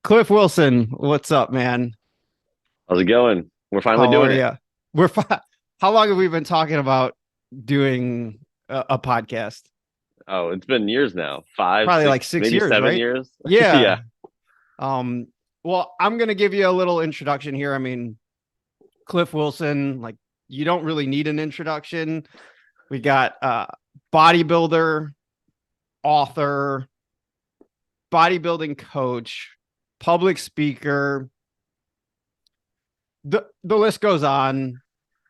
Cliff Wilson, what's up, man? How's it going? We're finally How doing are it. you? We're fi- How long have we been talking about doing a podcast? Oh, it's been years now. Five, Probably like six, 6 years, maybe 7 right? years. Yeah. Yeah. Um, well, I'm gonna give you a little introduction here. I mean, Cliff Wilson, like you don't really need an introduction. We got bodybuilder, author, bodybuilding coach, public speaker. The list goes on.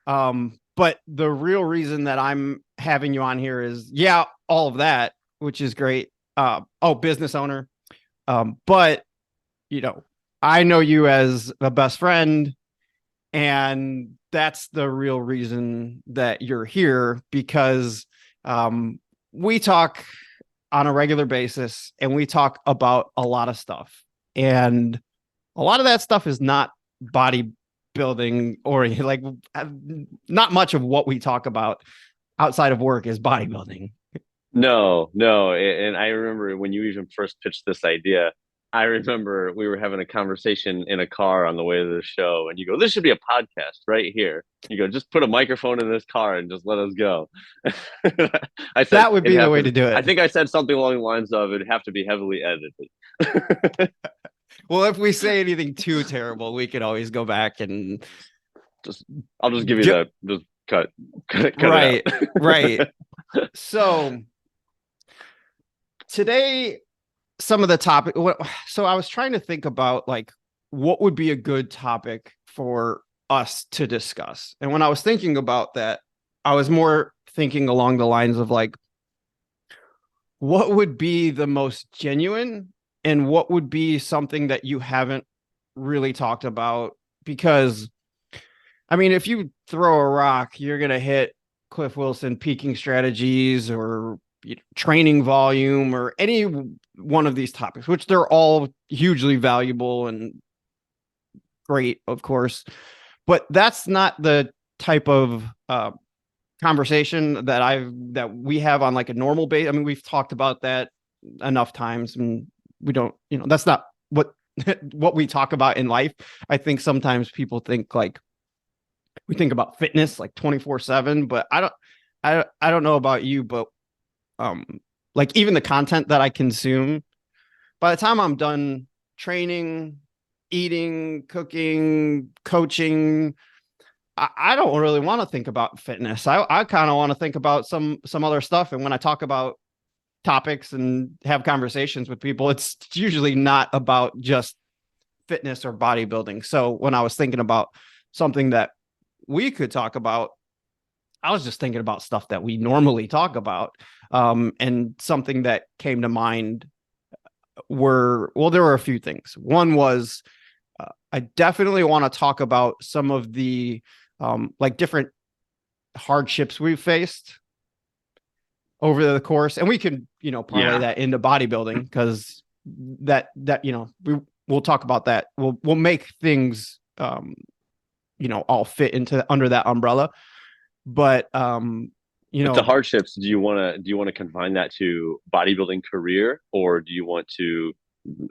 But the real reason that I'm having you on here is, yeah, all of that, which is great. Business owner. But you know, I know you as a best friend, and that's the real reason that you're here because um, we talk on a regular basis and we talk about a lot of stuff. And a lot of that stuff is not bodybuilding or like not much of what we talk about outside of work is bodybuilding. No, no. And I remember when you even first pitched this idea, I remember we were having a conversation in a car on the way to the show, and you go, "This should be a podcast right here." You go, "Just put a microphone in this car and just let us go." I said That would it be the have way to. to do I it. think I said something along the lines of it'd have to be heavily edited. Well, if we say anything too terrible, we could always go back and Just, I'll just give you ju- the just cut it out. right, right. So today, some of the topic. So I was trying to think about like what would be a good topic for us to discuss, and when I was thinking about that, I was more thinking along the lines of like what would be the most genuine and what would be something that you haven't really talked about because I mean if you throw a rock you're going to hit Cliff Wilson peaking strategies or training volume or any one of these topics which they're all hugely valuable and great of course, but that's not the type of conversation that we have on like a normal base. I mean, we've talked about that enough times, and we don't, that's not what what we talk about in life. I think sometimes people think like we think about fitness like 24/7, but I don't know about you, but um, like even the content that I consume, by the time I'm done training, eating, cooking, coaching, I don't really want to think about fitness. I kind of want to think about some other stuff. And when I talk about topics and have conversations with people, it's usually not about just fitness or bodybuilding. So when I was thinking about something that we could talk about, I was just thinking about stuff that we normally talk about. And something that came to mind there were a few things. One was I definitely want to talk about some of the like different hardships we've faced over the course, and we can parlay Yeah. that into bodybuilding because we'll talk about that. We'll make things all fit into under that umbrella. But you With the know, hardships, do you want to confine that to bodybuilding career, or do you want to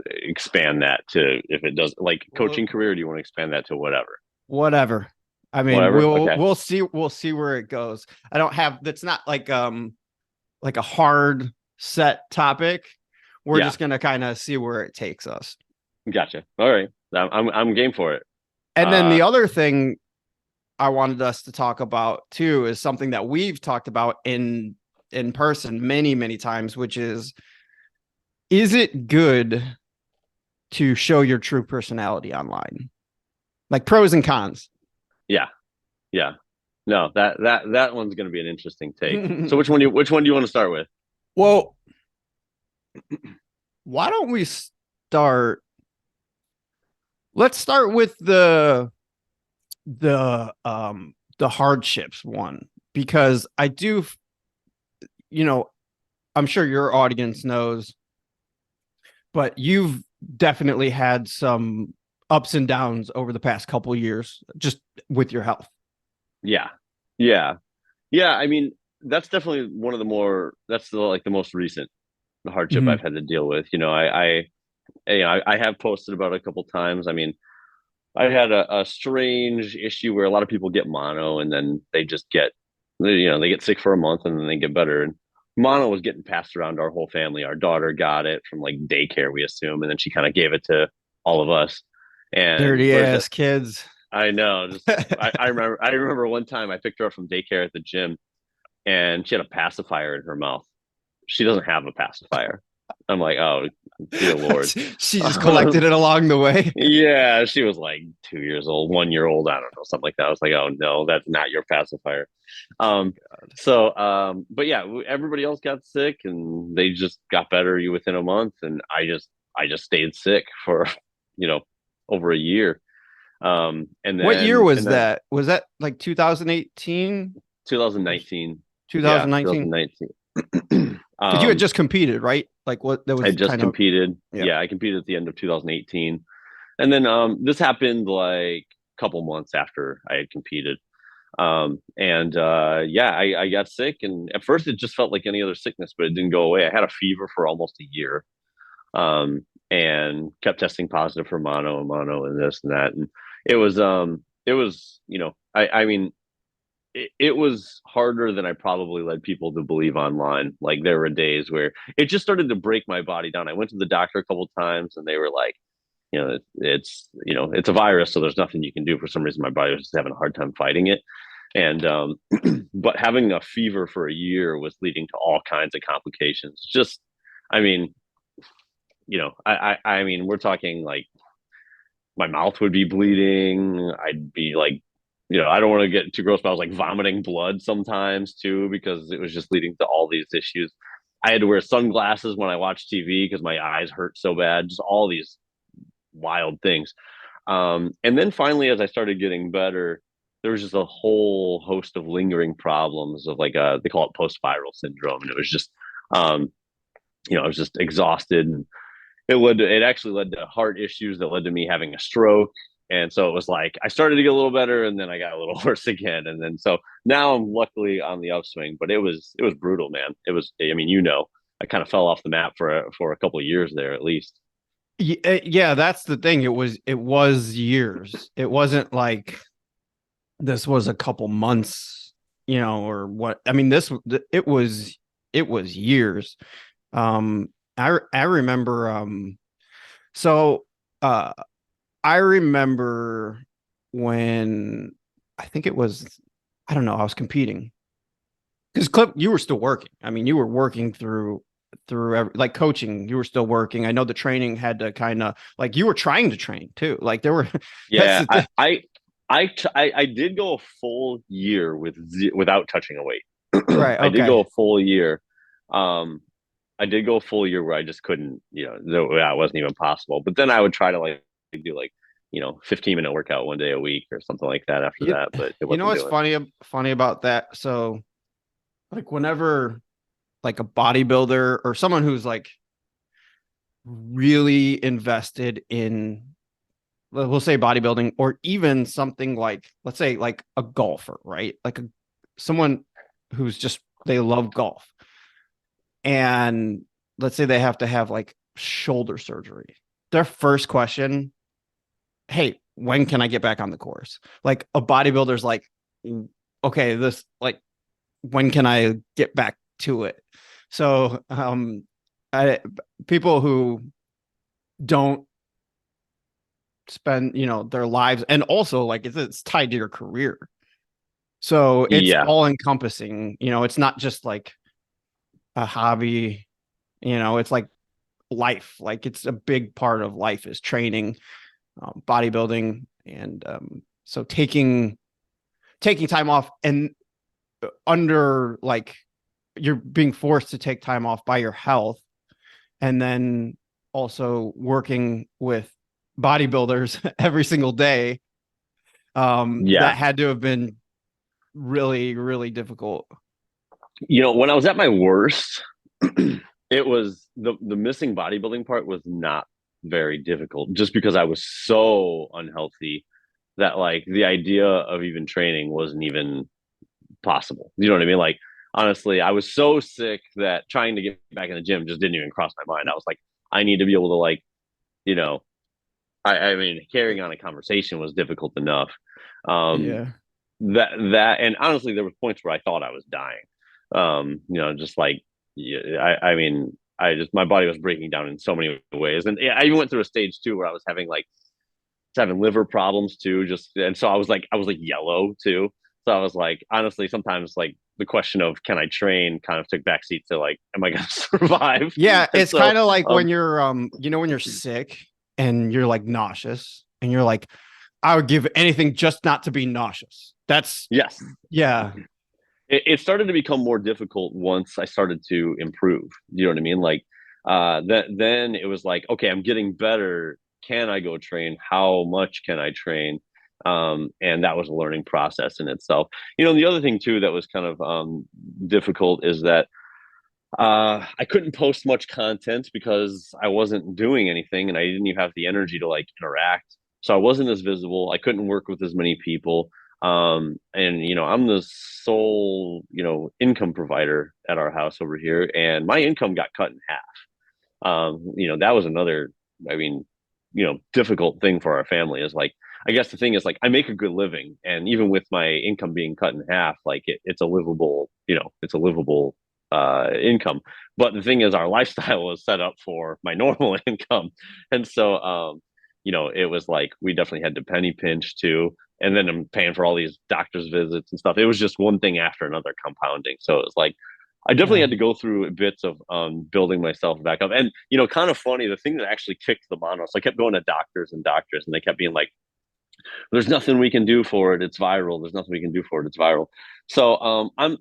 expand that to if it does like coaching career? Or do you want to expand that to whatever? whatever. I mean, Whatever. we'll Okay. we'll see we'll see where it goes. I don't have that's not like a hard set topic. We're Yeah. just gonna kind of see where it takes us. Gotcha. All right. I'm game for it. And then Uh, the other thing I wanted us to talk about too is something that we've talked about in person many, many times, which is it good to show your true personality online? Like pros and cons. yeah. Yeah. No, that one's going to be an interesting take. So which one do you want to start with? Well, why don't we start? Let's start with the hardships one because I do, you know, I'm sure your audience knows, but you've definitely had some ups and downs over the past couple of years just with your health. Yeah. Yeah. Yeah, I mean, that's definitely one of the more that's the like the most recent hardship Mm-hmm. I've had to deal with. You know, I I have posted about it a couple times. I mean, I had a strange issue where a lot of people get mono and then they just get, they get sick for a month and then they get better. And mono was getting passed around our whole family. Our daughter got it from like daycare, we assume, and then she kind of gave it to all of us. And Dirty whereas ass kids. I know, I remember one time I picked her up from daycare at the gym and she had a pacifier in her mouth. She doesn't have a pacifier. I'm like, oh, dear Lord. She just collected it along the way. Yeah, she was like 2 years old, 1 year old. I don't know, something like that. I was like, oh no, that's not your pacifier. Um, but yeah, everybody else got sick and they just got better within a month. And I just stayed sick for, you know, over a year. And What year then, was and then that? Was that like 2018? 2019. Yeah, 2019? 2019. Because you had just competed, right? Like what that I was just kind of, competed. yeah. Yeah, I competed at the end of 2018. And then this happened like a couple months after I had competed. And yeah, I got sick, and at first it just felt like any other sickness, but it didn't go away. I had a fever for almost a year, and kept testing positive for mono and this and that. And it was, I mean, it was harder than I probably led people to believe online. Like there were days where it just started to break my body down. I went to the doctor a couple times and they were like, it's a virus, so there's nothing you can do. For some reason, my body was just having a hard time fighting it. And but having a fever for a year was leading to all kinds of complications. Just, I mean, I mean, we're talking like my mouth would be bleeding. I'd be like, I don't want to get too gross, but I was like vomiting blood sometimes too, because it was just leading to all these issues. I had to wear sunglasses when I watched TV because my eyes hurt so bad. Just all these wild things. And then finally, as I started getting better, there was just a whole host of lingering problems of like they call it post-viral syndrome, and it was just um, I was just exhausted, and it actually led to heart issues that led to me having a stroke. And so it was like I started to get a little better, and then I got a little worse again, and then so now I'm luckily on the upswing. But it was brutal, man. It was, I mean, I kind of fell off the map for a couple of years there at least. Yeah, that's the thing. It was years. It wasn't like this was a couple months, or what. I mean, it was years. I remember so uh I remember when I think it was, I don't know, I was competing because Clip, you were still working. I mean, you were working through like coaching. You were still working. I know the training had to kind of like you were trying to train too. Like there were that's Yeah, the thing. I did go a full year without touching a weight. Right. I did Okay. go a full year. Um, I did go a full year where I just couldn't, that wasn't even possible. But then I would try to like do like, 15-minute workout one day a week or something like that after You, that, but it you know wasn't what's doing it. funny about that? So like whenever like a bodybuilder or someone who's like really invested in, we'll say bodybuilding, or even something like, let's say like a golfer, right? Like someone who's just, they love golf, and let's say they have to have like shoulder surgery. Their first question, hey, when can I get back on the course? Like a bodybuilder's like, okay, this like, when can I get back to it? So I people who don't spend, their lives, and also like it's tied to your career. So it's Yeah. all encompassing, it's not just like a hobby, it's like life. Like it's a big part of life is training, bodybuilding. And so taking time off, and under like you're being forced to take time off by your health, and then also working with bodybuilders every single day, that Yeah. had to have been really, really difficult. When I was at my worst, it was the missing bodybuilding part was not very difficult just because I was so unhealthy that like the idea of even training wasn't even possible. You know what I mean? Like honestly, I was so sick that trying to get back in the gym just didn't even cross my mind. I was like, I need to be able to like you know, I mean, carrying on a conversation was difficult enough. Um, Yeah. and honestly, there were points where I thought I was dying. Just like, yeah, I mean, I just, my body was breaking down in so many ways. And yeah, I even went through a stage too where I was having like, having liver problems too. And so I was like yellow too. So I was like, honestly, sometimes like the question of can I train kind of took backseat to like, am I going to survive? Yeah, And it's so, kind of like when um, you're when you're sick and you're like nauseous and you're like, I would give anything just not to be nauseous. That's yes, yeah. it started to become more difficult once I started to improve. You know what I mean? Like, then it was like, okay, I'm getting better. Can I go train? How much can I train? And that was a learning process in itself. The other thing too that was kind of difficult is that I couldn't post much content because I wasn't doing anything and I didn't even have the energy to like interact. So I wasn't as visible. I couldn't work with as many people. And I'm the sole, income provider at our house over here, and my income got cut in half. That was another, I mean, difficult thing for our family is like, I guess the thing is like I make a good living, and even with my income being cut in half, like it's a livable, it's a livable income. But the thing is, our lifestyle was set up for my normal income, and so it was like we definitely had to penny pinch too. And then I'm paying for all these doctor's visits and stuff. It was just one thing after another compounding. So it was like I definitely Yeah. had to go through bits of building myself back up. And kind of funny, the thing that actually kicked the mono. So I kept going to doctors and doctors, and they kept being like, "There's nothing we can do for it. It's viral. There's nothing we can do for it. It's viral." So I'm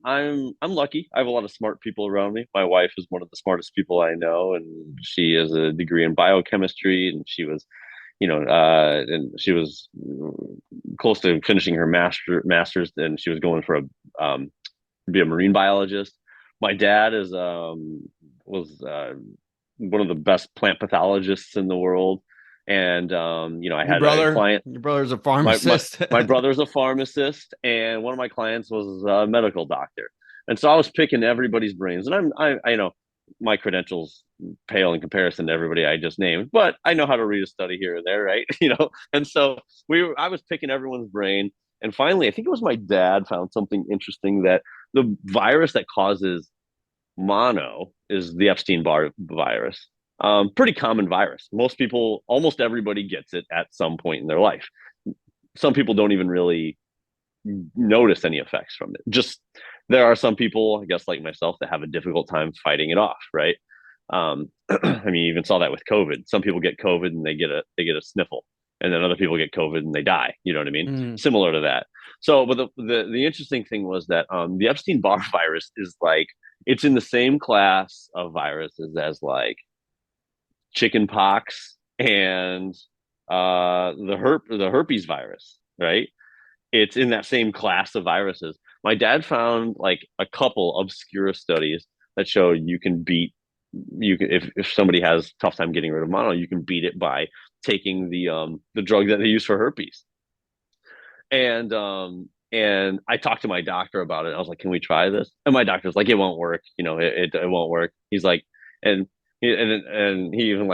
lucky. I have a lot of smart people around me. My wife is one of the smartest people I know, and she has a degree in biochemistry, and she was and she was close to finishing her master's, and she was going for a be a marine biologist. My dad is was one of the best plant pathologists in the world, and I had a client. Your brother's a My my pharmacist. my brother's a pharmacist, and one of my clients was a medical doctor, and so I was picking everybody's brains, and I know my credentials pale in comparison to everybody I just named, but I know how to read a study here and there, right? And so I was picking everyone's brain, and finally, I think it was my dad found something interesting that the virus that causes mono is the Epstein-Barr virus. Pretty common virus. Most people, almost everybody gets it at some point in their life. Some people don't even really notice any effects from it. Just there are some people, I guess, like myself, that have a difficult time fighting it off, right? I mean, you even saw that with COVID. Some people get COVID and they get a sniffle, and then other people get COVID and they die. You know what I mean? Mm, Similar to that. So, but the interesting thing was that the Epstein Barr virus is like it's in the same class of viruses as like chicken pox and the herpes virus, right? It's in that same class of viruses. My dad found like a couple obscure studies that show you can beat you can if somebody has tough time getting rid of mono, you can beat it by taking the drug that they use for herpes. And I talked to my doctor about it. I was like, "Can we try this?" And my doctor's like, "It won't work. It won't work." He's like, and and he even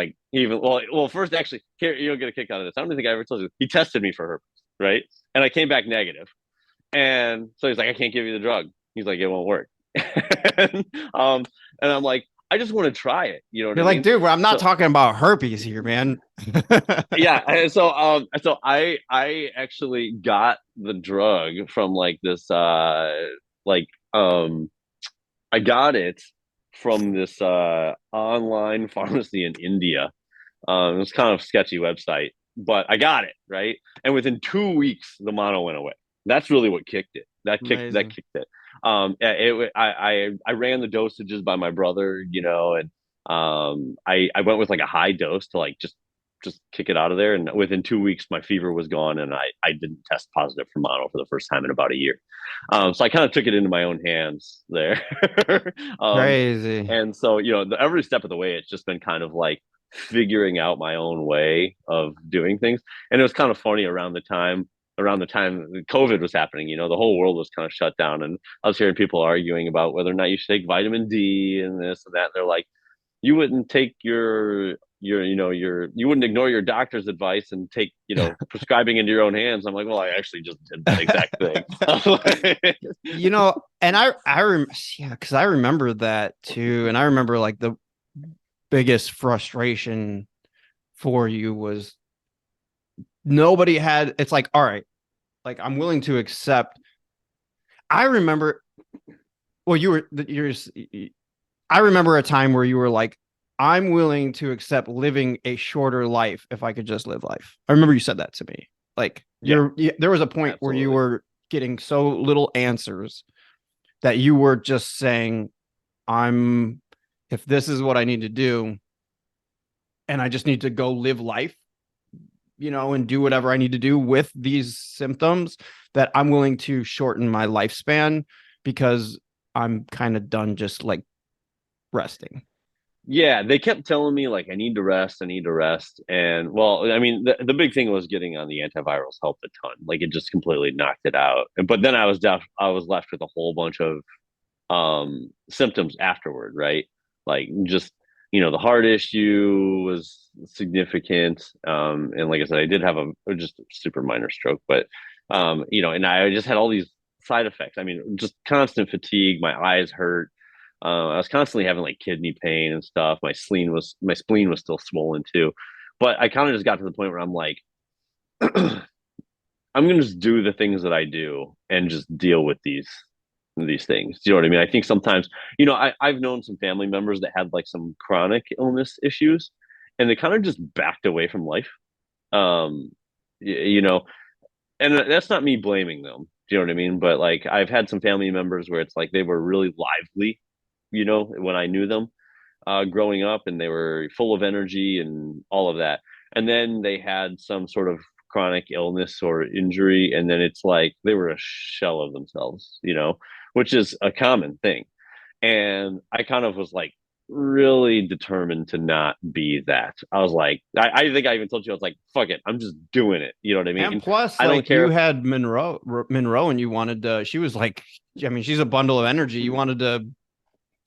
well first actually here you'll get a kick out of this. I don't think I ever told you. He tested me for herpes, right? And I came back negative. And so he's like, "I can't give you the drug." He's like, "It won't work." and, um, and I'm like, "I just want to try it." You know what you're I like, mean? dude, well, I'm not So talking about herpes here, man. yeah, and so I actually got the drug from like this like I got it from this online pharmacy in India. It was kind of sketchy website, but I got it right, and within 2 weeks the mono went away. That's really what kicked it. That Amazing. kicked it. I ran the dosages by my brother, and I went with like a high dose to like just kick it out of there. And within 2 weeks, my fever was gone, and I didn't test positive for mono for the first time in about a year. So I kind of took it into my own hands there. um, Crazy. and so every step of the way, it's just been kind of like figuring out my own way of doing things. And it was kind of funny around the time COVID was happening, the whole world was kind of shut down. And I was hearing people arguing about whether or not you should take vitamin D and this and that. And they're like, you wouldn't take your you wouldn't ignore your doctor's advice and take, prescribing into your own hands. I'm like, well, I actually just did that exact thing. And yeah, because I remember that too. And I remember like the biggest frustration for you was nobody had, it's like, all right, like I'm willing to accept. I remember, well, I remember a time where you were like, I'm willing to accept living a shorter life if I could just live life. I remember you said that to me. Like Yeah, there was a point where you absolutely. were getting so little answers that you were just saying, I'm, if this is what I need to do, and I just need to go live life, and do whatever I need to do with these symptoms, that I'm willing to shorten my lifespan because I'm kind of done just like resting. Yeah, they kept telling me like I need to rest, I need to rest. And well, I mean, the big thing was getting on the antivirals helped a ton. Like it just completely knocked it out. But then I was left with a whole bunch of symptoms afterward, right? Like just the heart issue was significant. And like I said, I did have a just a super minor stroke, but and I just had all these side effects. I mean, just constant fatigue, my eyes hurt. I was constantly having like kidney pain and stuff. My spleen was still swollen too. But I kind of just got to the point where I'm like, I'm gonna just do the things that I do and just deal with these things. Do you know what I mean? I think sometimes, I've known some family members that had like some chronic illness issues, and they kind of just backed away from life. Um, you know, and that's not me blaming them. Do you know what I mean? But like, I've had some family members where it's like they were really lively, when I knew them growing up, and they were full of energy and all of that. And then they had some sort of chronic illness or injury, and then it's like they were a shell of themselves, which is a common thing. And I kind of was like really determined to not be that. I was like, I think I even told you, I was like, fuck it, I'm just doing it. You know what I And mean? plus, I don't like you care. had Monroe, and you wanted to. She was like, I mean, she's a bundle of energy. You wanted to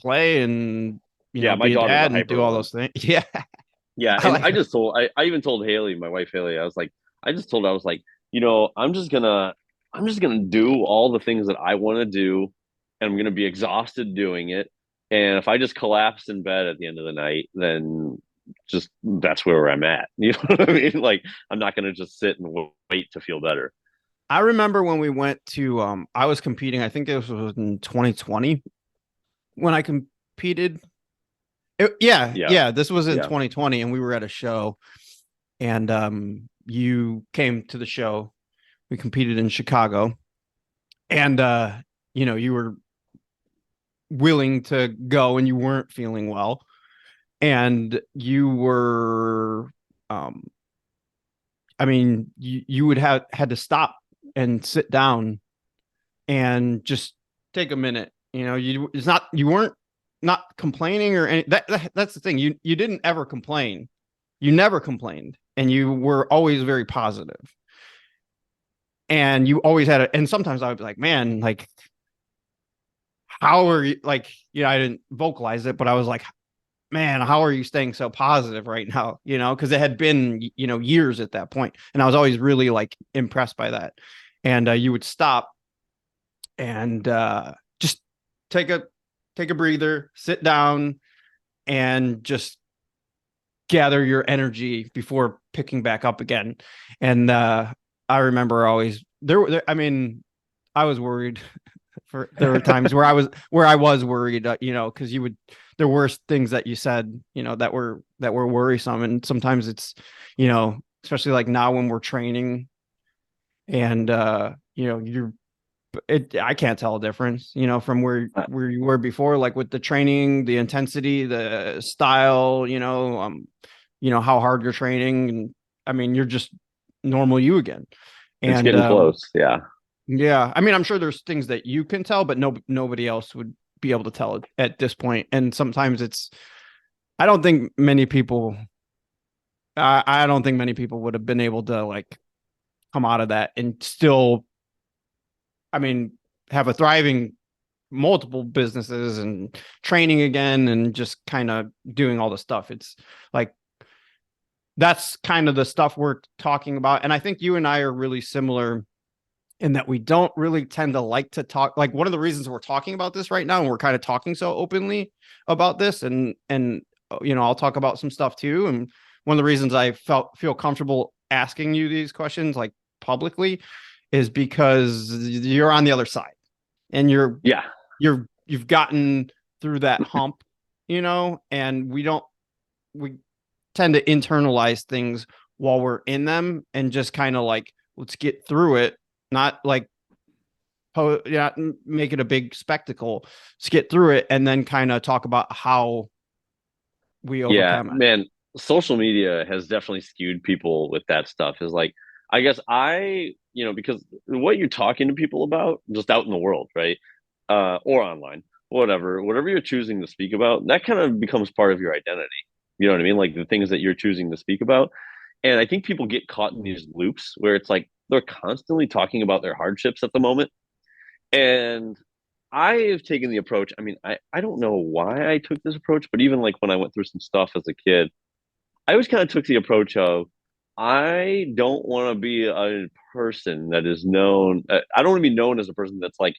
play and Yeah, my be a daughter's a dad and hyper do all one. those things. Yeah, Yeah, I and like. I even told Haley, my wife Haley, I was like, I just told her, I was like, I'm just gonna do all the things that I want to do, and I'm gonna be exhausted doing it. And if I just collapse in bed at the end of the night, then just that's where I'm at. You know what I mean? Like I'm not gonna just sit and wait to feel better. I remember when we went to. I was competing. I think this was in 2020 when I competed. Yeah, Yeah, yeah. This was in yeah. 2020, and we were at a show, and you came to the show. We competed in Chicago, and you were willing to go, and you weren't feeling well, and you were, um, I mean, you would have had to stop and sit down and just take a minute. You weren't not complaining or any that's the thing. You didn't ever complain. You never complained, and you were always very positive. And you always had and sometimes I would be like, man, like how are you, like, I didn't vocalize it, but I was like, man, how are you staying so positive right now? Because it had been, years at that point. And I was always really like impressed by that. And you would stop and just take a breather, sit down, and just gather your energy before picking back up again. And I remember always I mean, I was worried there were times where I was worried, because there were things that you said, that were worrisome, and sometimes it's, especially like now when we're training, and I can't tell a difference, from where you were before, like with the training, the intensity, the style, how hard you're training, and I mean, you're just normal you again, It's and getting close. Yeah. yeah, I mean, I'm sure there's things that you can tell, but nobody else would be able to tell it at this point. And sometimes I don't think many people, I don't think many people would have been able to like come out of that and still, I mean, have a thriving multiple businesses and training again and just kind of doing all the stuff. It's like that's kind of the stuff we're talking about. And I think you and I are really similar in that we don't really tend to like to talk. Like one of the reasons we're talking about this right now, and we're kind of talking so openly about this, and I'll talk about some stuff too. And one of the reasons I feel comfortable asking you these questions like publicly is because you're on the other side and Yeah. you've gotten through that hump, and we tend to internalize things while we're in them and just kind of like, let's get through it, not like, yeah, make it a big spectacle. Let's get through it and then kind of talk about how we Yeah, overcome it. man, social media has definitely skewed people with that stuff. Is like, I guess because what you're talking to people about just out in the world, right? Or online, whatever you're choosing to speak about, that kind of becomes part of your identity. You know what I mean? Like the things that you're choosing to speak about. And I think people get caught in these loops where it's like they're constantly talking about their hardships at the moment. And I have taken the approach. I mean, I don't know why I took this approach, but even like when I went through some stuff as a kid, I always kind of took the approach of I don't want to be a person that is known. I don't want to be known as a person that's like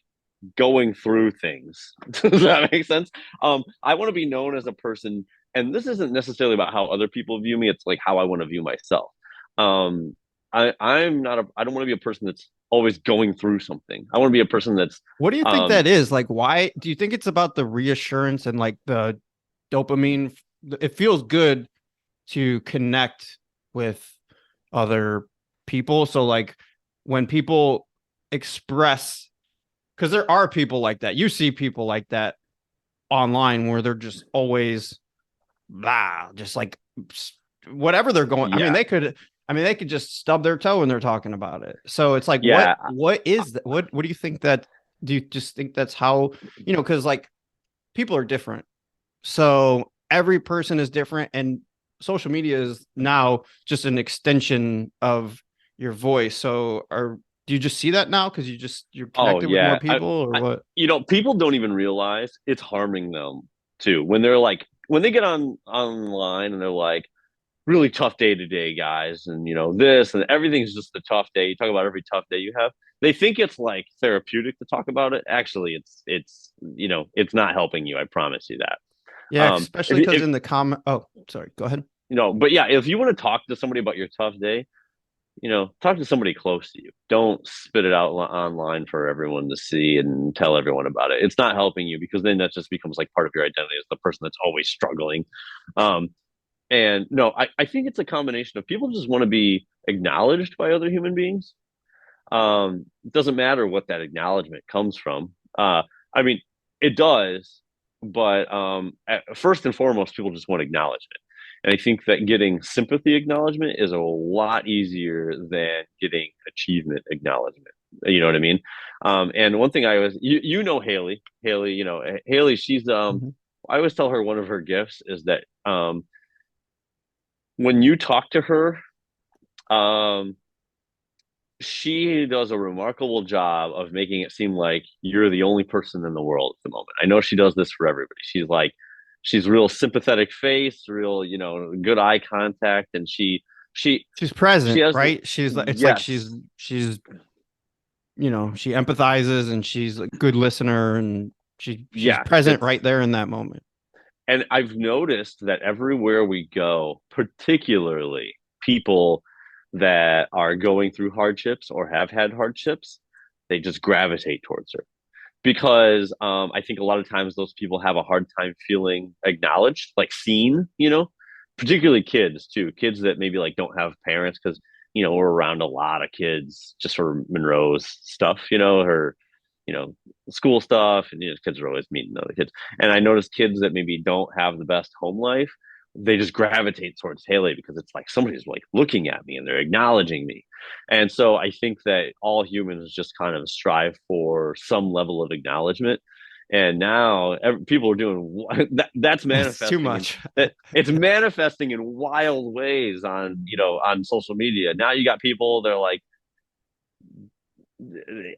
going through things. Does that make sense? I want to be known as a person, and this isn't necessarily about how other people view me. It's like how I want to view myself. Um, I'm not a. I don't want to be a person that's always going through something. I want to be a person that's What do you think um, that is? Like, why do you think it's about the reassurance and like the dopamine? It feels good to connect with other people. So, like, when people express, because there are people like that, you see people like that online where they're just always blah, just like whatever they're going. I mean, yeah, they could just stub their toe when they're talking about it. So it's like, yeah. what is that? What do you think that? Do you just think that's how, because like people are different. So every person is different, and social media is now just an extension of your voice. So do you just see that now because you're Oh connected with more yeah. people, or what? People don't even realize it's harming them too when they're like when they get on online and they're like really tough day today, guys, and this and everything's just a tough day. You talk about every tough day you have. They think it's like therapeutic to talk about it. Actually, it's not helping you. I promise you that. Yeah, especially because If in the comment. Oh, sorry. Go ahead. but yeah, if you want to talk to somebody about your tough day, talk to somebody close to you. Don't spit it out online for everyone to see and tell everyone about it. It's not helping you because then that just becomes like part of your identity as the person that's always struggling. Um, and no, I think it's a combination of people just want to be acknowledged by other human beings. It doesn't matter what that acknowledgement comes from. I mean, it does, but first and foremost, people just want acknowledgement. And I think that getting sympathy acknowledgement is a lot easier than getting achievement acknowledgement. You know what I mean? And one thing I was, Haley, Haley, she's, Mhm. I always tell her one of her gifts is that when you talk to her, um, she does a remarkable job of making it seem like you're the only person in the world at the moment. I know she does this for everybody. She's real sympathetic face, real, good eye contact, and she She's she present, has right? It's like yes, she empathizes and she's a good listener and she's yes, present it's right there in that moment. and I've noticed that everywhere we go, particularly people that are going through hardships or have had hardships, they just gravitate towards her because I think a lot of times those people have a hard time feeling acknowledged, like seen, particularly kids too, kids that maybe like don't have parents because we're around a lot of kids just for Monroe's stuff, her, you know, school stuff, and kids are always meeting other kids. And I notice kids that maybe don't have the best home life, they just gravitate towards Haley because it's like somebody's like looking at me and they're acknowledging me. And so I think that all humans just kind of strive for some level of acknowledgement. And now people are doing that's That's too manifesting in much. that it's manifesting in wild ways on on social media. Now you got people they're like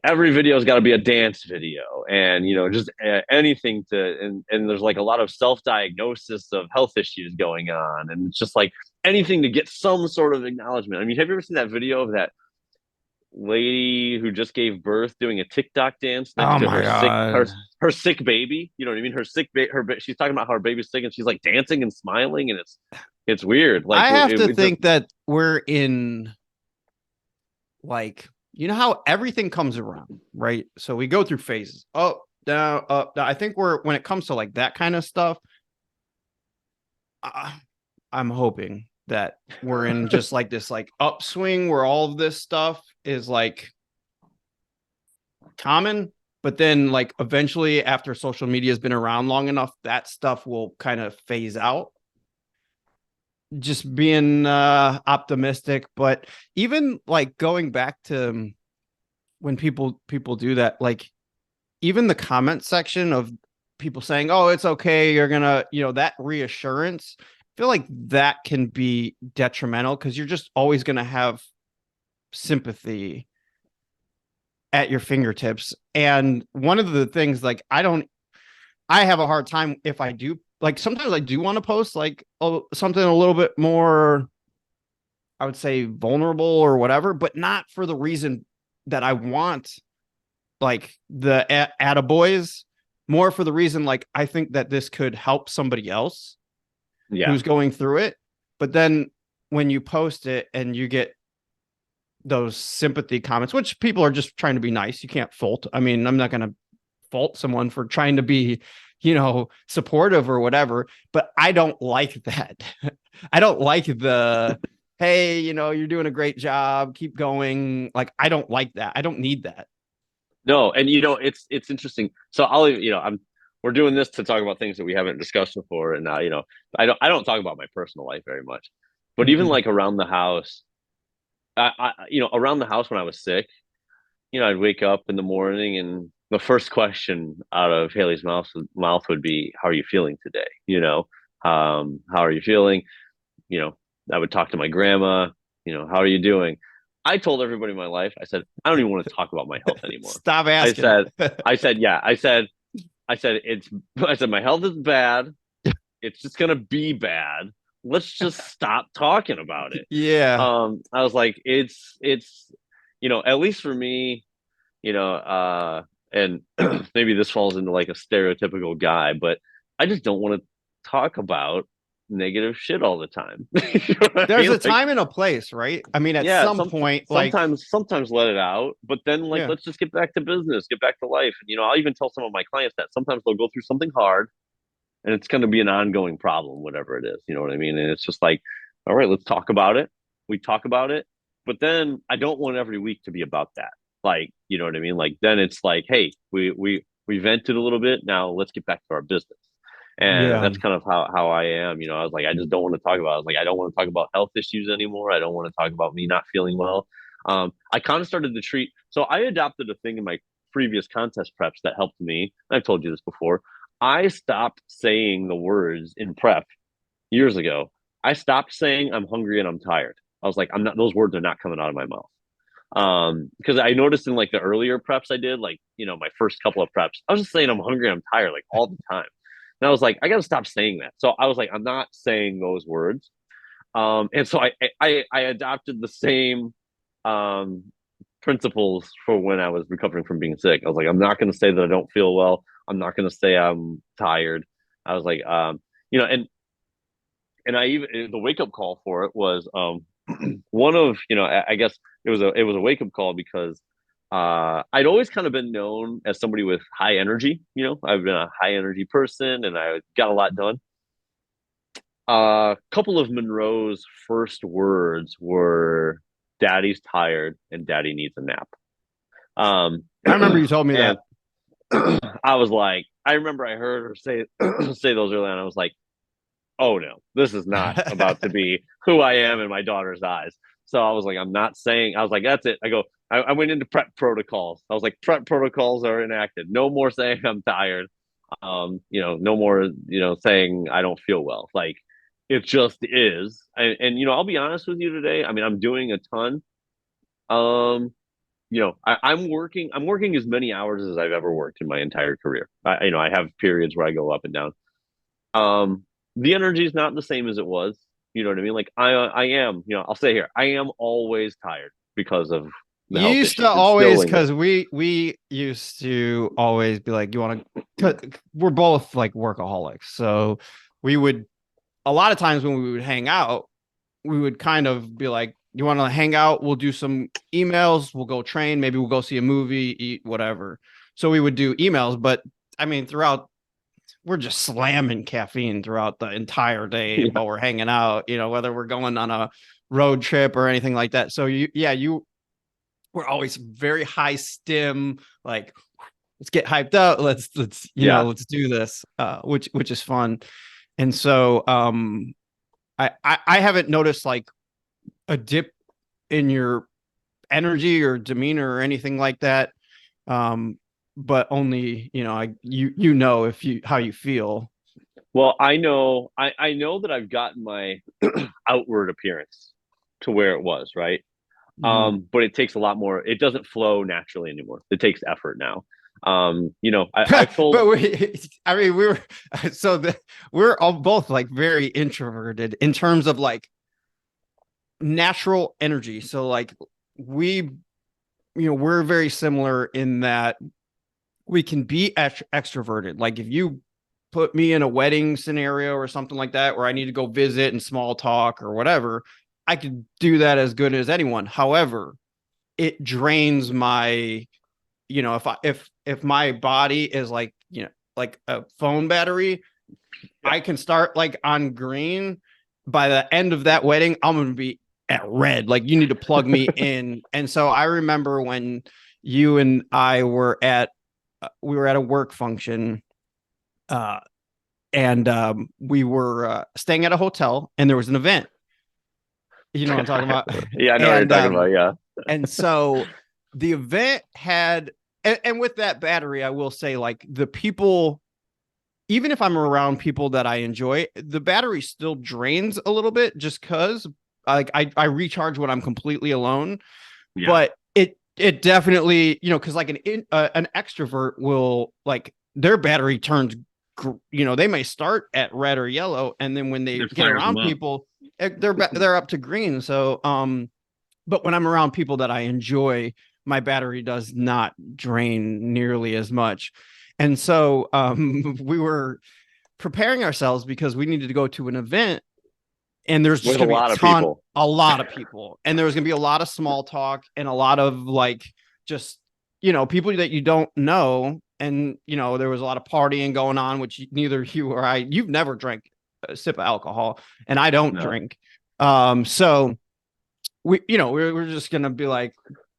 every video's got to be a dance video, and just anything to, and there's like a lot of self-diagnosis of health issues going on, and it's just like anything to get some sort of acknowledgement. I mean, have you ever seen that video of that lady who just gave birth doing a TikTok dance next Oh to my her sick God. her sick baby? You know what I mean? Her sick her she's talking about how her baby's sick, and she's like dancing and smiling, and it's weird. Like I have to it just think that we're in, like, you know how everything comes around, right? So we go through phases, up, down, up, down. I think we're, when it comes to like that kind of stuff, uh, I'm hoping that we're in just like this like upswing where all of this stuff is like common, but then like eventually after social media has been around long enough, that stuff will kind of phase out. Just being optimistic, but even like going back to when people do that, like even the comment section of people saying, "Oh, it's okay, you're gonna," that reassurance. I feel like that can be detrimental because you're just always gonna have sympathy at your fingertips. And one of the things, like, I have a hard time if I do, like, sometimes I do want to post like something a little bit more, I would say, vulnerable or whatever, but not for the reason that I want like the attaboys, more for the reason like I think that this could help somebody else yeah. who's going through it. But then when you post it and you get those sympathy comments, which people are just trying to be nice, you can't fault. I mean, I'm not going to fault someone for trying to be, supportive or whatever, but I don't like that. I don't like the, hey, you're doing a great job, keep going. Like, I don't like that. I don't need that. No, and it's interesting. So I'm we're doing this to talk about things that we haven't discussed before, and I don't talk about my personal life very much, but even Mm-hmm. like around the house, around the house when I was sick, I'd wake up in the morning, and the first question out of Haley's mouth would be, "How are you feeling today?" How are you feeling? You know, I would talk to my grandma. How are you doing? I told everybody in my life, I said, I don't even want to talk about my health anymore. Stop I asking. said, yeah, I said, I said, my health is bad. It's just going to be bad. Let's just stop talking about it. Yeah. I was like, it's, at least for me, and maybe this falls into like a stereotypical guy, but I just don't want to talk about negative shit all the time. You know what I There's mean? a Like, time and a place, right? I mean, at yeah, some point, like, sometimes let it out, but then like yeah, let's just get back to business, get back to life. And I'll even tell some of my clients that sometimes they'll go through something hard and it's going to be an ongoing problem, whatever it is. You know what I mean? And it's just like, all right, let's talk about it. We talk about it, but then I don't want every week to be about that. Like, you know what I mean? Like then it's like, hey, we vented a little bit. Now let's get back to our business. And yeah, that's kind of how I am. I was like, I just don't want to talk about it. I was like, I don't want to talk about health issues anymore. I don't want to talk about me not feeling well. I kind of started to treat, so I adopted a thing in my previous contest preps that helped me. I've told you this before. I stopped saying the words in prep years ago. I stopped saying I'm hungry and I'm tired. I was like, I'm not, those words are not coming out of my mouth. Because I noticed in like the earlier preps I did, like, my first couple of preps, I was just saying I'm hungry, I'm tired, like all the time. And I was like, I gotta stop saying that. So I was like, I'm not saying those words. And so I adopted the same um principles for when I was recovering from being sick. I was like, I'm not gonna say that I don't feel well. I'm not gonna say I'm tired. I was like, and I even the wake up call for it was one of I guess it was a wake up call because I'd always kind of been known as somebody with high energy. I've been a high energy person and I got a lot done. A couple of Monroe's first words were "Daddy's tired and Daddy needs a nap." Um, I remember you told me and that. I was like, I remember I heard her say say those early on. I was like, oh no, this is not about to be who I am in my daughter's eyes. So I was like, I'm not saying, I was like, that's it. I went into prep protocols. I was like, prep protocols are enacted. No more saying I'm tired. No more, saying I don't feel well. Like it just is. And I'll be honest with you today. I mean, I'm doing a ton. Um, I'm working as many hours as I've ever worked in my entire career. I have periods where I go up and down. Um, the energy is not the same as it was. You know what I mean? Like I am, I'll say here, I am always tired because of the You health used to issues. It's still always, lingering. because we used to always be like, you want to, we're both like workaholics. So we would, a lot of times when we would hang out, we would kind of be like, you want to hang out? We'll do some emails. We'll go train. Maybe we'll go see a movie, eat, whatever. So we would do emails. But I mean, throughout, we're just slamming caffeine throughout the entire day Yeah, while we're hanging out, whether we're going on a road trip or anything like that. So you were always very high stim, like, let's get hyped up. Let's, yeah. let's do this, which is fun. And so, I haven't noticed like a dip in your energy or demeanor or anything like that. But only, if you, how you feel. Well, I know that I've gotten my outward appearance to where it was, right? Mhm. But it takes a lot more. It doesn't flow naturally anymore. It takes effort now. I've told. But I mean, we were, so we're all both like very introverted in terms of like natural energy. So like we, we're very similar in that we can be extroverted. Like if you put me in a wedding scenario or something like that where I need to go visit and small talk or whatever, I could do that as good as anyone. However, it drains my, if my body is like, like a phone battery, Yeah, I can start like on green. By the end of that wedding, I'm gonna be at red. Like you need to plug me in. And so I remember when you and I were at a work function, uh, and we were staying at a hotel, and there was an event. You know what I'm talking about? yeah. I know what you're and talking about. Yeah, and so the event had, and with that battery, I will say, like the people, even if I'm around people that I enjoy, the battery still drains a little bit just because like I recharge when I'm completely alone. yeah. But it definitely, because like an extrovert will like their battery turns, they may start at red or yellow, and then when they It get fires them around up. people, they're up to green. So but when I'm around people that I enjoy, my battery does not drain nearly as much. And so we were preparing ourselves because we needed to go to an event, and there's just With a going to be lot of people. a lot of people, and there was going to be a lot of small talk and a lot of like just, people that you don't know. And, there was a lot of partying going on, which neither you or you've never drank a sip of alcohol, and I don't No, drink. So we're just gonna be like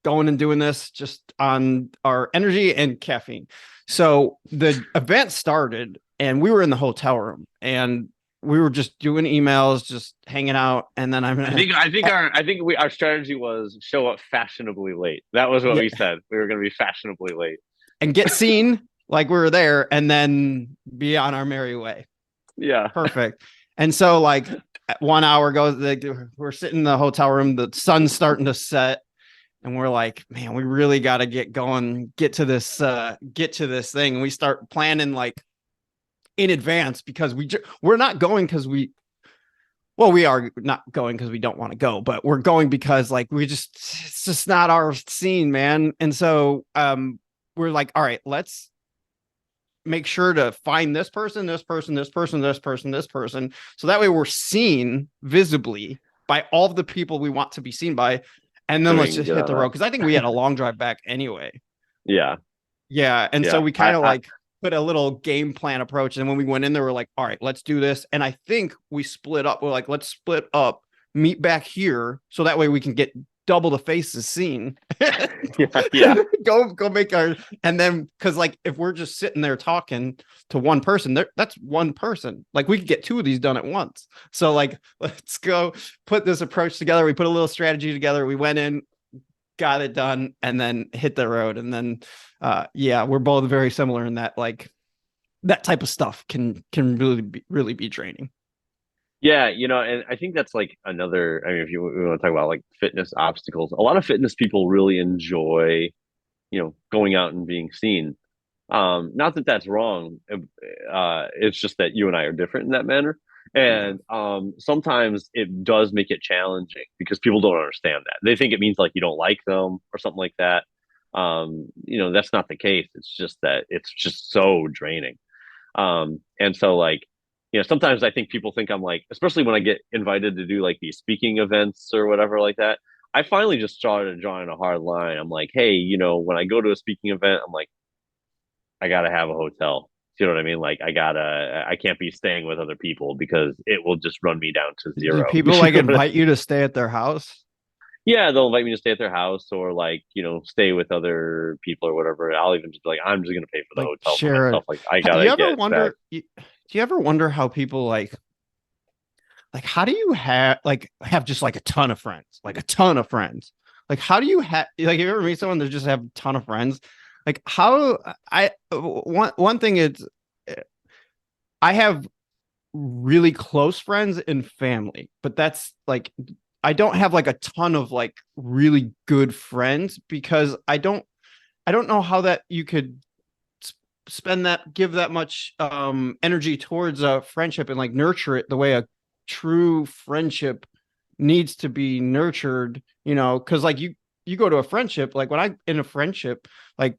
going and doing this just on our energy and caffeine. So the event started, and we were in the hotel room, and we were just doing emails, just hanging out, and then I'm gonna, I think our strategy was show up fashionably late. That was what yeah, we said. We were going to be fashionably late. and get seen like we were there, and then be on our merry way. Yeah, Perfect. And so like 1 hour goes, like, we're sitting in the hotel room, the sun's starting to set, and we're like, man, we really got to get going, get to this thing. And we start planning like in advance, because we're not going because we are not going because we don't want to go, but we're going because like it's just not our scene, man. And so we're like, all right, let's make sure to find this person, this person, this person, this person, this person, so that way we're seen visibly by all of the people we want to be seen by. And so then we let's can just get hit on the road, because I think we that. had a long drive back anyway. Yeah, Yeah. And so yeah. we kind of like put a little game plan approach. And when we went in there, we're like, all right, let's do this. And I think we split up. We're like, let's split up, meet back here, so that way we can get double the faces seen. Yeah, yeah. Go make our, and then because like if we're just sitting there talking to one person, that's one person. Like we could get two of these done at once. So like let's go put this approach together. We put a little strategy together. We went in, got it done, and then hit the road. And then yeah, we're both very similar in that like that type of stuff can really be draining. Yeah, and I think that's like another, I mean, if you want to talk about like fitness obstacles, a lot of fitness people really enjoy, going out and being seen. Not that that's wrong. It's just that you and I are different in that manner. Yeah. And sometimes it does make it challenging because people don't understand that. They think it means like you don't like them or something like that. That's not the case. It's just that it's just so draining. And so like, sometimes I think people think I'm like, especially when I get invited to do like these speaking events or whatever like that. I finally just started drawing a hard line. I'm like, hey, when I go to a speaking event, I'm like, I gotta have a hotel. You know what I mean? Like I can't be staying with other people because it will just run me down to Do zero. people like invite you to stay at their house? Yeah, they'll invite me to stay at their house or like, stay with other people or whatever. I'll even just be like, I'm just gonna pay for the Like hotel for share myself. it. Like I Do you gotta ever get back. wonder? Do you ever wonder how people like how do you have just like a ton of friends, like a ton of friends? Like how do you have like you ever meet someone that just have a ton of friends? Like how I one thing is I have really close friends and family, but that's like I don't have like a ton of like really good friends because I don't know how that you could spend that give that much energy towards a friendship and like nurture it the way a true friendship needs to be nurtured, because like you go to a friendship, like when I in a friendship, like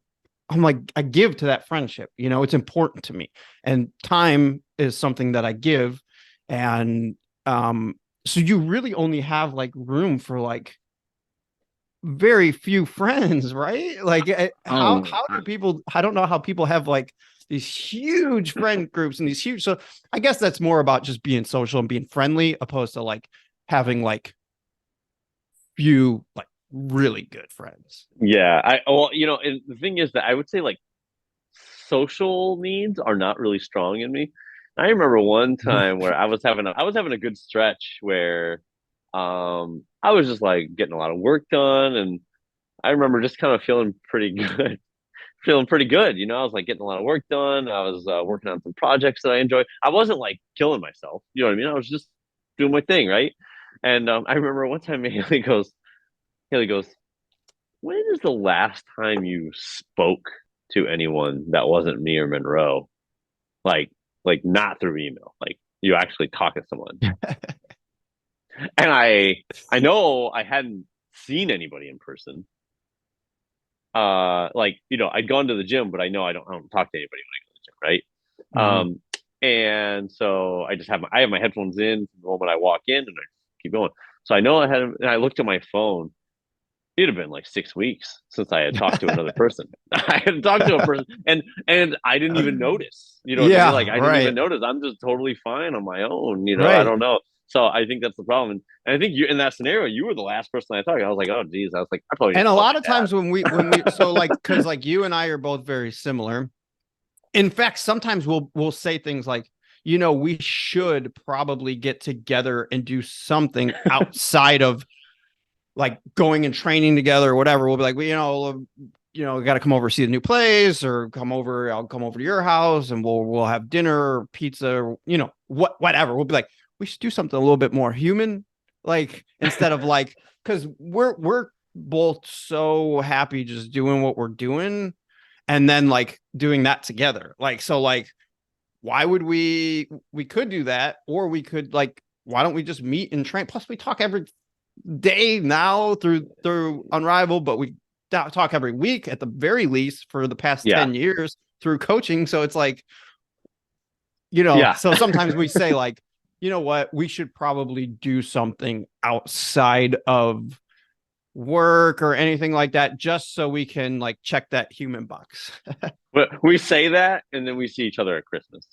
I'm like I give to that friendship, it's important to me, and time is something that I give. And so you really only have like room for like very few friends, right? Like Oh, how do people, I don't know how people have like these huge friend groups and these huge, so I guess that's more about just being social and being friendly opposed to like having like few like really good friends. yeah. And the thing is that I would say like social needs are not really strong in me. I remember one time where I was having a good stretch where I was just like getting a lot of work done, and I remember just kind of feeling pretty good. Feeling pretty good, I was like getting a lot of work done. I was working on some projects that I enjoy. I wasn't like killing myself, you know what I mean? I was just doing my thing, right? And I remember one time Haley goes, when is the last time you spoke to anyone that wasn't me or Monroe? Like, like not through email, like you actually talk to someone. And I know I hadn't seen anybody in person. Like, I'd gone to the gym, but I don't talk to anybody when I go to the gym, right? Mhm. And so I have my headphones in the moment I walk in, and I keep going. So I know and I looked at my phone. It'd have been like 6 weeks since I had talked to another person. I had talked to a person, and I didn't even notice. You know what I mean? Yeah, Like I didn't even right, notice. I'm just totally fine on my own. I right. don't know. So I think that's the problem. And I think you in that scenario, you were the last person I talked to. I was like, oh geez. I was like, I probably need And to a call lot of my dad. times when we so like because like you and I are both very similar. In fact, sometimes we'll say things like, we should probably get together and do something outside of like going and training together or whatever. We'll be like, well, we got to come over see the new place, or come over. I'll come over to your house and we'll have dinner or pizza, or, whatever. We'll be like, we should do something a little bit more human, like instead of like, because we're both so happy just doing what we're doing, and then like doing that together. Like so, like why would we could do that, or we could like why don't we just meet and train? Plus, we talk every day now through Unrivaled, but we talk every week at the very least for the past Yeah, 10 years through coaching. So it's like, yeah, so sometimes we say like, you know what, we should probably do something outside of work or anything like that, just so we can like check that human box. but we say that, and then we see each other at Christmas.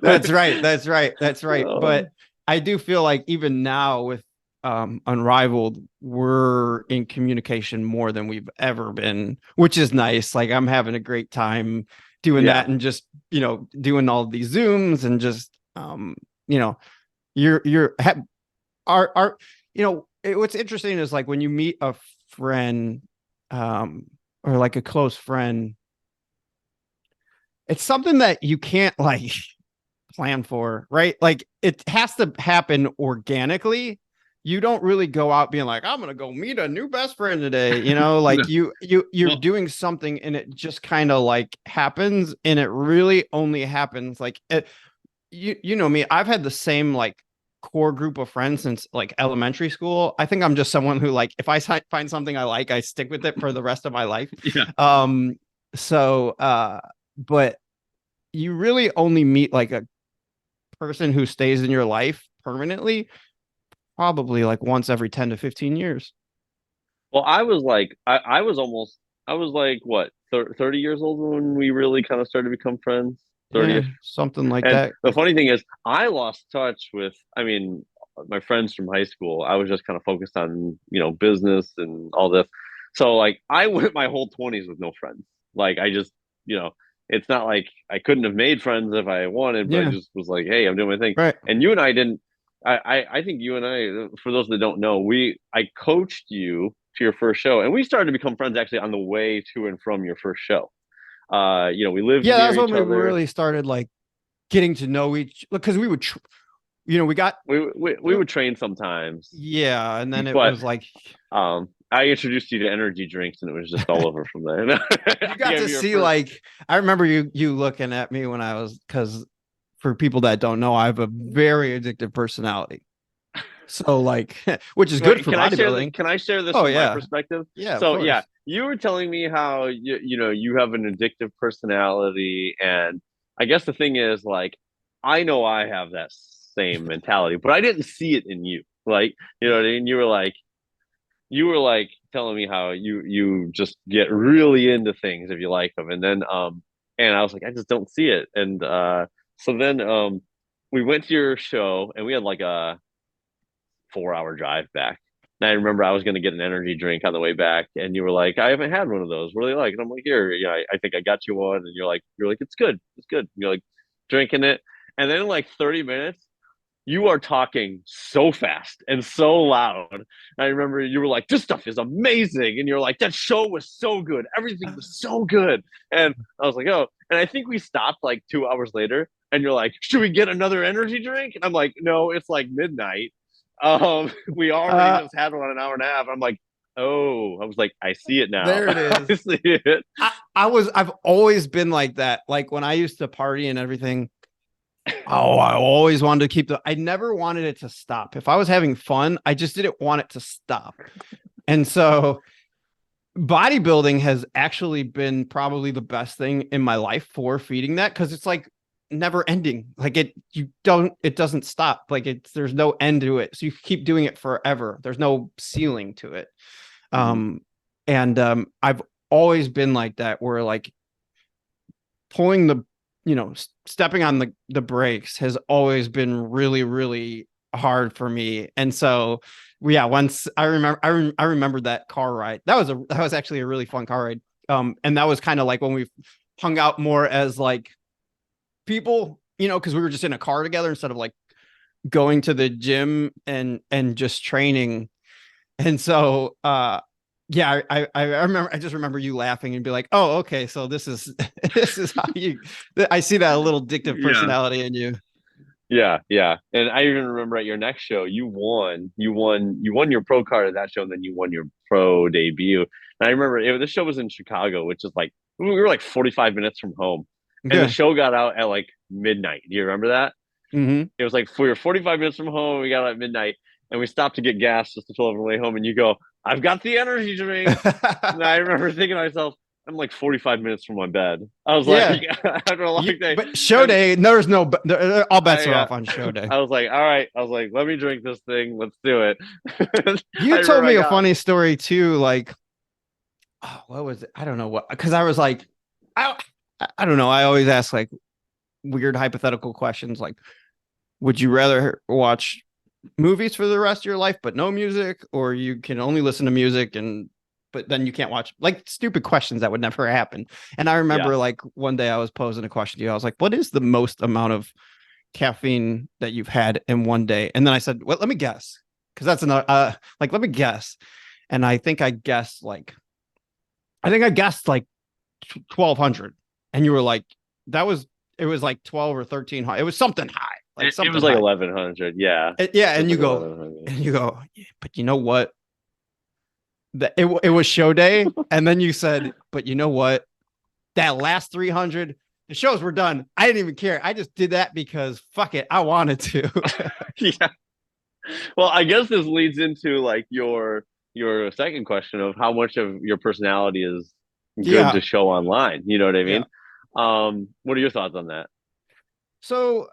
That's right. That's right. That's right. But Oh, I do feel like even now with Unrivaled, we're in communication more than we've ever been, which is nice. Like I'm having a great time doing yeah, that, and just, doing all these Zooms, and just you know, you're are what's interesting is like when you meet a friend, or like a close friend, it's something that you can't like plan for, right? Like it has to happen organically. You don't really go out being like, I'm gonna go meet a new best friend today. No. Like you're Well, doing something and it just kind of like happens, and it really only happens like you know me, I've had the same like core group of friends since like elementary school. I think I'm just someone who like if I find something I like, I stick with it for the rest of my life. yeah. Um so but you really only meet like a person who stays in your life permanently probably like once every 10 to 15 years. Well, I was like, I was almost, I was like, what, 30 years old when we really kind of started to become friends, Yeah, 30ish. something like And that. the funny thing is, I lost touch with, I mean, my friends from high school. I was just kind of focused on, business and all this. So, like, I went my whole 20s with no friends. Like, I just, you know, it's not like I couldn't have made friends if I wanted, but I Yeah, just was like, hey, I'm doing my thing. right. And you and I didn't, I think you and I, for those that don't know, I coached you to your first show, and we started to become friends actually on the way to and from your first show. We lived Yeah, near that's when each we other. really started like getting to know each because we would we got We would train sometimes, yeah, and then it but was like I introduced you to energy drinks, and it was just all over from there. you I got gave to you your see first. like I remember you looking at me when I was because for people that don't know, I have a very addictive personality. So like which is good Wait, for can I share bodybuilding. this Oh from my yeah. perspective? Yeah, of So yeah, course. you were telling me how you have an addictive personality, and I guess the thing is like I know I have that same mentality, but I didn't see it in you. Like, you know what I mean? You were like telling me how you just get really into things if you like them, and then and I was like, I just don't see it. And so then we went to your show, and we had like a 4 hour drive back. And I remember I was going to get an energy drink on the way back, and you were like, I haven't had one of those. What do they like? And I'm like, here, I think I got you one. And you're like, it's good, it's good. And you're like drinking it, and then in like 30 minutes, you are talking so fast and so loud. And I remember you were like, this stuff is amazing. And you're like, that show was so good. Everything was so good. And I was like, oh. And I think we stopped like 2 hours later. And you're like, should we get another energy drink? And I'm like, no, it's like midnight. We already Uh just had one an hour and a half. I'm like, oh, I was like, I see it now. there it I is. see it. I've always been like that. Like when I used to party and everything, oh, I always wanted to keep I never wanted it to stop. If I was having fun, I just didn't want it to stop. And so bodybuilding has actually been probably the best thing in my life for feeding that because it's like never ending. Like it doesn't stop. Like there's no end to it. So you keep doing it forever. There's no ceiling to it. Mhm. Um, and I've always been like that where like pulling the stepping on the brakes has always been really really hard for me. And so yeah, once I remember that car ride. That was actually a really fun car ride. And that was kind of like when we hung out more as like people, because we were just in a car together instead of like going to the gym and just training. And so yeah, I remember I just remember you laughing and be like, oh, okay, so this is this is how you I see that a little addictive Yeah. personality in you. Yeah, yeah. And I even remember at your next show, you won your pro card at that show, and then you won your pro debut. And I remember this show was in Chicago, which is like we were like 45 minutes from home, and the Okay. show got out at like midnight. Do you remember that? Mm-hmm. It was like we were 45 minutes from home. We got out at midnight, and we stopped to get gas just to fill up on the way home. And you go, "I've got the energy drink." And I remember thinking to myself, "I'm like 45 minutes from my bed." I was like, Yeah. after a long Yeah, day, but show and day, there's no all bets I are uh, off on show day. I was like, all right. I was like, let me drink this thing. Let's do it. You I told remember I me a got funny story too, like oh, what was it? I don't know what because I was like, I I don't know. I always ask like weird hypothetical questions like, would you rather watch movies for the rest of your life but no music, or you can only listen to music and but then you can't watch like stupid questions that would never happen. And I yeah, remember like one day I was posing a question to you. I was like, what is the most amount of caffeine that you've had in one day? And then I said, well, let me guess. Cause that's another like let me guess. And I think I guessed like 1200. And you were like, that was it was like 12 or 1300. It was something high, like It something was like high. 1100. Yeah, Yeah, it was and like 1100. you go, "Yeah, but you know what? It was show day, and then you said, but you know what? That last 300, the shows were done. I didn't even care. I just did that because fuck it, I wanted to." Yeah. Well, I guess this leads into like your second question of how much of your personality is good Yeah, to show online. You know what I yeah. mean? What are your thoughts on that? So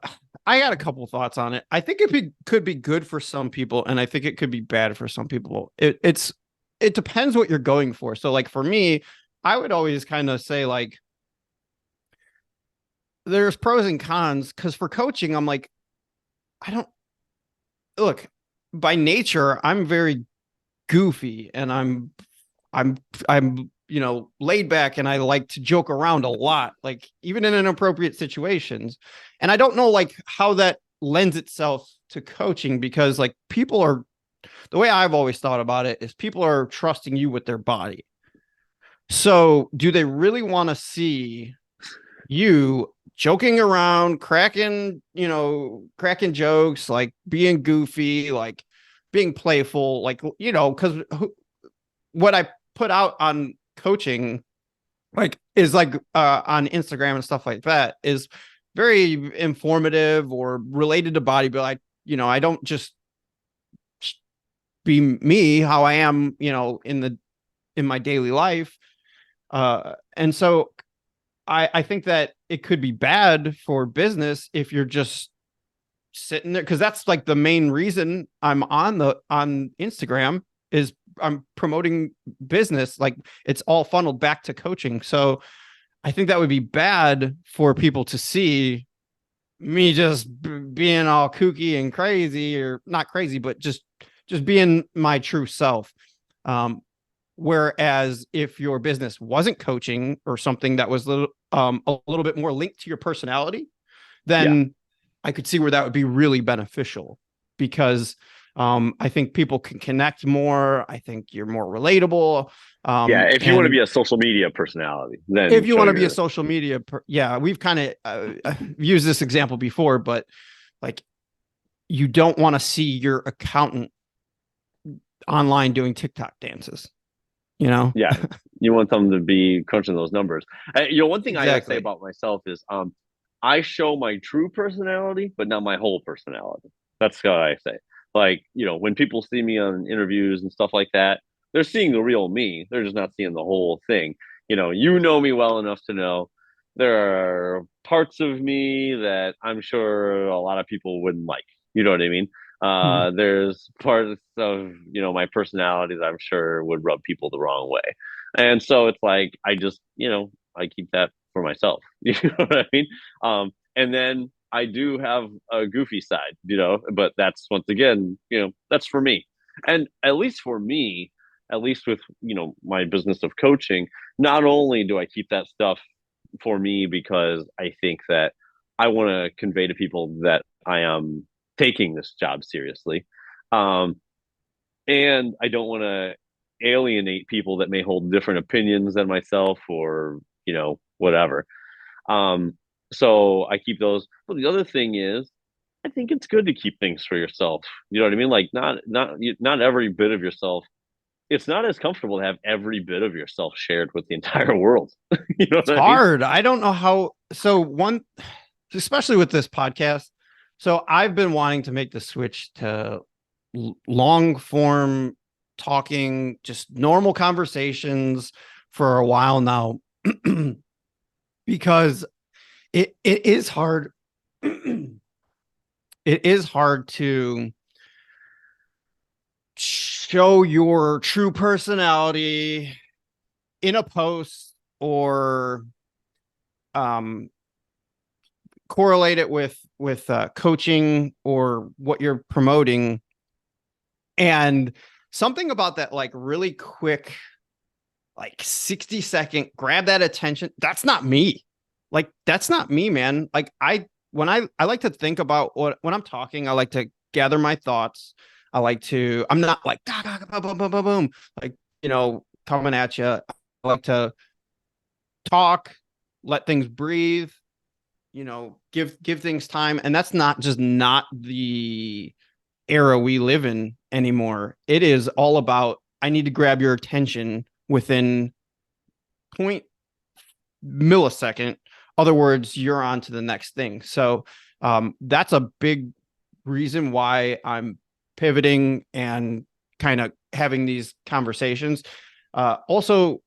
I got a couple thoughts on it. I think could be good for some people, and I think it could be bad for some people. It depends what you're going for. So like for me, I would always kind of say like there's pros and cons because for coaching, I'm like, I don't look by nature, I'm very goofy and I'm laid back and I like to joke around a lot, like even in inappropriate situations. And I don't know like how that lends itself to coaching because like people are the way I've always thought about it is people are trusting you with their body. So do they really want to see you joking around, cracking jokes, like being goofy, like being playful, like, because what I put out on coaching, like, is like on Instagram and stuff like that, is very informative or related to body, but I don't just be me how I am, in my daily life. And so I think that it could be bad for business if you're just sitting there because that's like the main reason I'm on Instagram is I'm promoting business. Like it's all funneled back to coaching. So I think that would be bad for people to see me just being all kooky and crazy, or not crazy, but just being my true self. Um, Whereas if your business wasn't coaching or something that was a little bit more linked to your personality, Yeah. then I could see where that would be really beneficial because I think people can connect more. I think you're more relatable. Yeah, if you want to And be a social media personality, then if you show want to be a your social media, yeah, we've kind of used this example before, but like you don't want to see your accountant online doing TikTok dances, you know? yeah, you want them to be crunching those numbers. One thing I say Exactly. about myself is I show my true personality, but not my whole personality. That's what I say. Like, when people see me on interviews and stuff like that, they're seeing the real me. They're just not seeing the whole thing. You know me well enough to know there are parts of me that I'm sure a lot of people wouldn't like. You know what I mean? There's parts of my personality that I'm sure would rub people the wrong way, and so it's like I just I keep that for myself. You know what I mean? And then I do have a goofy side, but that's once again, that's for me, and at least for me, at least with my business of coaching, not only do I keep that stuff for me because I think that I want to convey to people that I am taking this job seriously. Um, and I don't want to alienate people that may hold different opinions than myself or, whatever. Um, so I keep those. But the other thing is, I think it's good to keep things for yourself. You know what I mean? Like not every bit of yourself. It's not as comfortable to have every bit of yourself shared with the entire world. You know It's what I mean? hard. I don't know how. So especially with this podcast. So I've been wanting to make the switch to long form talking, just normal conversations for a while now, because it is hard. It is hard to show your true personality in a post or um correlate it with coaching or what you're promoting. And something about that like really quick like 60-second grab that attention, that's not me. Like that's not me, man. Like I like to think about what when I'm talking, I like to gather my thoughts. I'm not like boom, boom, boom, boom, boom, like coming at you. I like to talk, let things breathe, give things time. And that's not the era we live in anymore. It is all about, I need to grab your attention within point millisecond. Other words, you're on to the next thing. So that's a big reason why I'm pivoting and kind of having these conversations. Also,